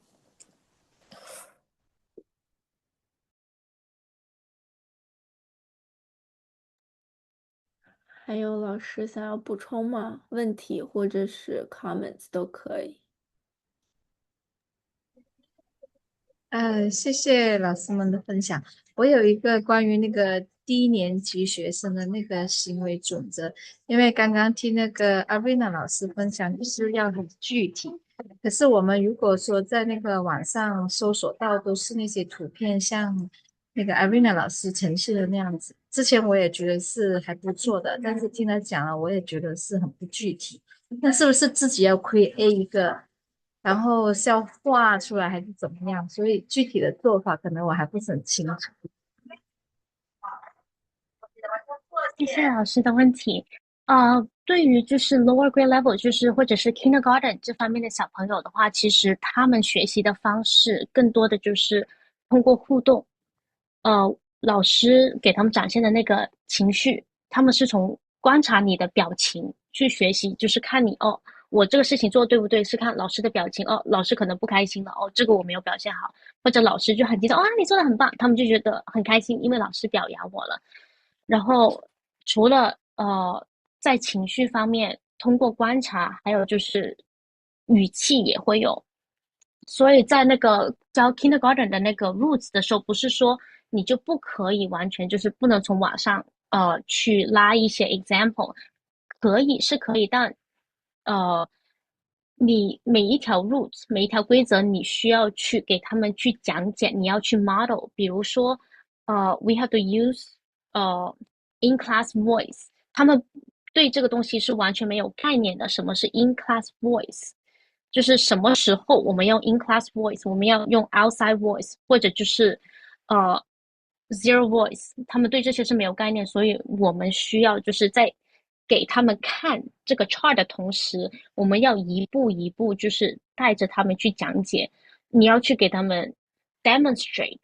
还有老师想要补充吗？问题或者是 comments 都可以。谢谢老师们的分享。我有一个关于那个低年级学生的那个行为准则，因为刚刚听那个 Arina 老师分享，就是要很具体。可是我们如果说在那个网上搜索到都是那些图片，像那个 Arina 老师呈现的那样子，之前我也觉得是还不错的，但是听他讲了，我也觉得是很不具体。那是不是自己要create一个然后是要画出来还是怎么样？所以具体的做法可能我还不是很清楚。谢谢老师的问题。对于就是 lower grade level，就是或者是 kindergarten 这方面的小朋友的话，其实他们学习的方式更多的就是通过互动。老师给他们展现的那个情绪，他们是从观察你的表情去学习，就是看你哦，我这个事情做的对不对，是看老师的表情哦，老师可能不开心了哦，这个我没有表现好，或者老师就很激动啊，你做的很棒，他们就觉得很开心，因为老师表扬我了。然后除了在情绪方面，通过观察，还有就是语气也会有。所以在那个教 kindergarten 的那个 roots 的时候，不是说你就不可以完全就是不能从网上去拉一些 example，可以是可以，但呃你每一条 roots 每一条规则，你需要去给他们去讲解，你要去 model，比如说we have to use in class voice，他们对这个东西是完全没有概念的，什么是 in class voice？就是什么时候我们要 in class voice，我们要用 outside voice，或者就是呃 zero voice，他们对这些是没有概念，所以我们需要就是在给他们看这个 chart 的同时，我们要一步一步就是带着他们去讲解，你要去给他们 demonstrate，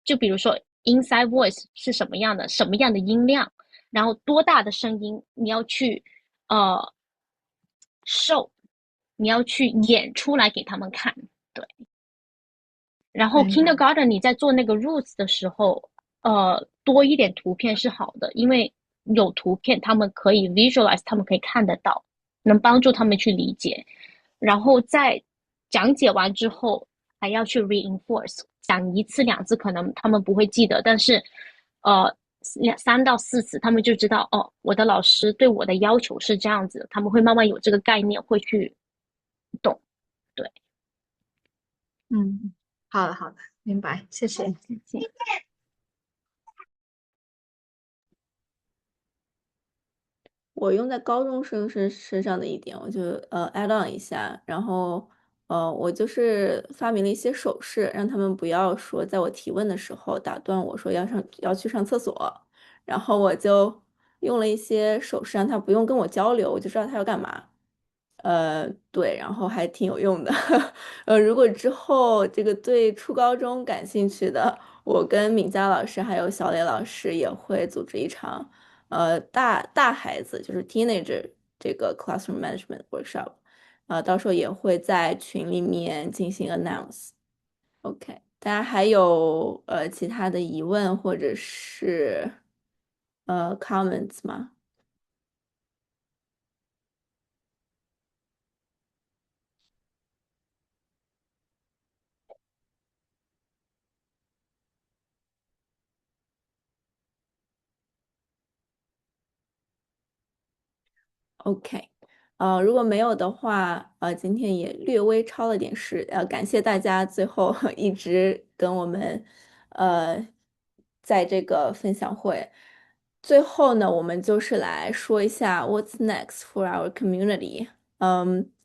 就比如说 inside voice 是什么样的，什么样的音量，然后多大的声音，你要去show，你要去演出来给他们看，对。然后 kindergarten 你在做那个 roots 的时候，多一点图片是好的，因为有图片他们可以 visualize，他们可以看得到，能帮助他们去理解。然后在讲解完之后，还要去 reinforce，讲一次两次可能他们不会记得，但是3到4次，他们就知道哦，我的老师对我的要求是这样子的，他们会慢慢有这个概念，会去懂。对，好的好的，明白，谢谢。谢谢。我用在高中生身上的一点，我就add on 一下，然后我就是发明了一些手势，让他们不要说在我提问的时候打断我说要去上厕所，然后我就用了一些手势，让他不用跟我交流，我就知道他要干嘛。对，然后还挺有用的。如果之后这个对初高中感兴趣的，我跟敏佳老师还有小磊老师也会组织一场大孩子就是 teenager 这个 classroom management workshop，到时候也会在群里面进行 announce。OK，大家还有其他的疑问或者是comments 吗？OK，如果没有的话，今天也略微超了点时，感谢大家最后一直跟我们，在这个分享会。最后呢，我们就是来说一下 What's next for our community。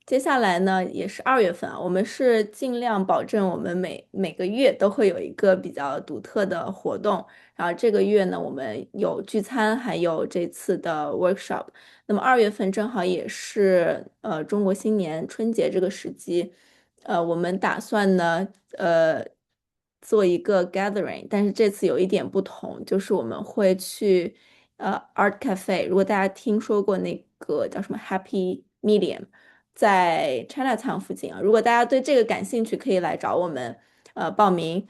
接下来呢也是2月份啊，我们是尽量保证我们每个月都会有一个比较独特的活动。然后这个月呢，我们有聚餐，还有这次的 workshop。那么2月份正好也是中国新年春节这个时机，我们打算呢做一个 gathering，但是这次有一点不同，就是我们会去art cafe。如果大家听说过那个叫什么 Happy Medium，在 Chinatown 附近啊，如果大家对这个感兴趣，可以来找我们报名。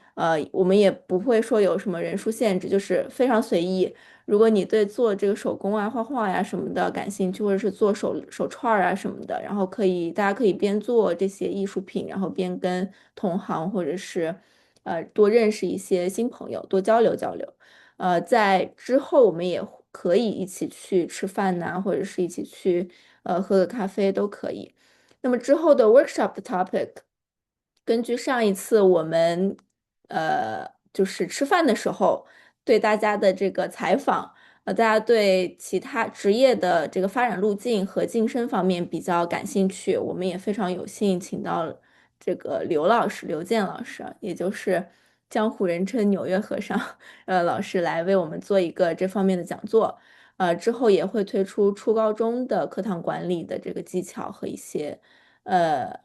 我们也不会说有什么人数限制，就是非常随意。如果你对做这个手工啊、画画呀什么的感兴趣，或者是做手串啊什么的，然后大家可以边做这些艺术品，然后边跟同行或者是多认识一些新朋友，多交流交流。在之后我们也可以一起去吃饭呐、或者是一起去喝个咖啡都可以。那么之后的 workshop 的 topic，根据上一次我们就是吃饭的时候对大家的这个采访，大家对其他职业的这个发展路径和晋升方面比较感兴趣，我们也非常有幸请到这个刘健老师啊，也就是江湖人称纽约和尚，老师来为我们做一个这方面的讲座。之后也会推出初高中的课堂管理的这个技巧和一些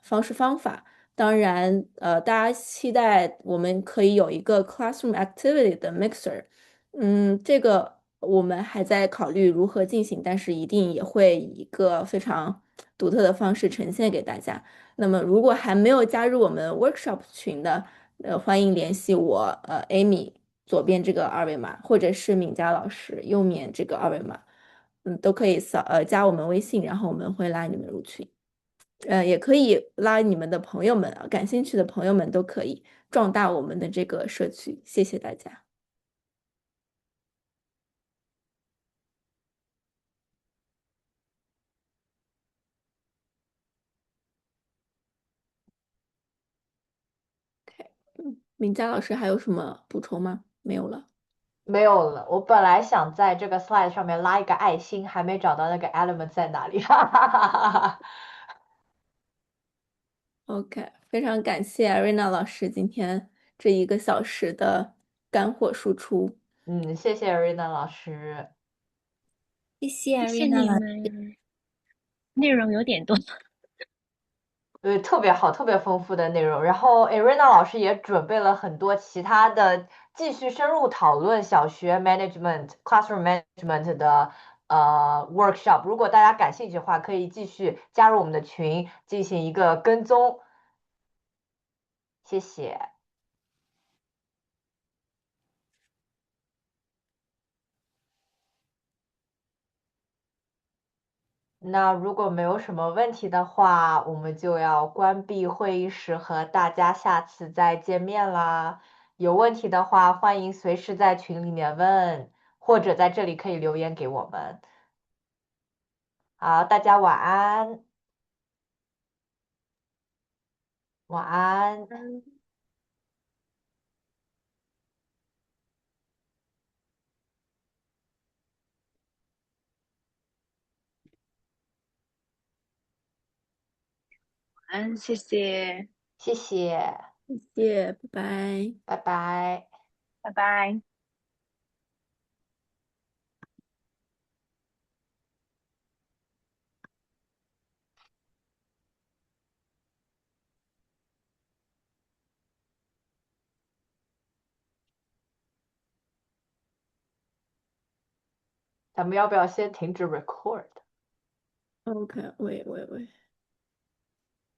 方式方法。当然，大家期待我们可以有一个 classroom activity 的 mixer，这个我们还在考虑如何进行，但是一定也会以一个非常独特的方式呈现给大家。那么，如果还没有加入我们 workshop 群的，欢迎联系我，Amy 左边这个二维码，或者是敏佳老师右面这个二维码，都可以加我们微信，然后我们会拉你们入群。也可以拉你们的朋友们啊，感兴趣的朋友们都可以壮大我们的这个社区。谢谢大家。OK，敏佳老师还有什么补充吗？没有了。没有了。我本来想在这个 slide 上面拉一个爱心，还没找到那个 element 在哪里。哈哈哈哈哈。OK，非常感谢 Arena 老师今天这1个小时的干货输出。谢谢 Rina 老师。谢谢谢谢 Rina 你老师。们，内容有点多。特别好，特别丰富的内容。然后 Irina 老师也准备了很多其他的，继续深入讨论小学 management、classroom management 的workshop。如果大家感兴趣的话，可以继续加入我们的群，进行一个跟踪。谢谢。那如果没有什么问题的话，我们就要关闭会议室，和大家下次再见面啦。有问题的话，欢迎随时在群里面问，或者在这里可以留言给我们。好，大家晚安，晚安。谢谢，谢谢，谢谢，拜拜。拜拜。拜拜。咱们要不要先停止 record？ OK，喂。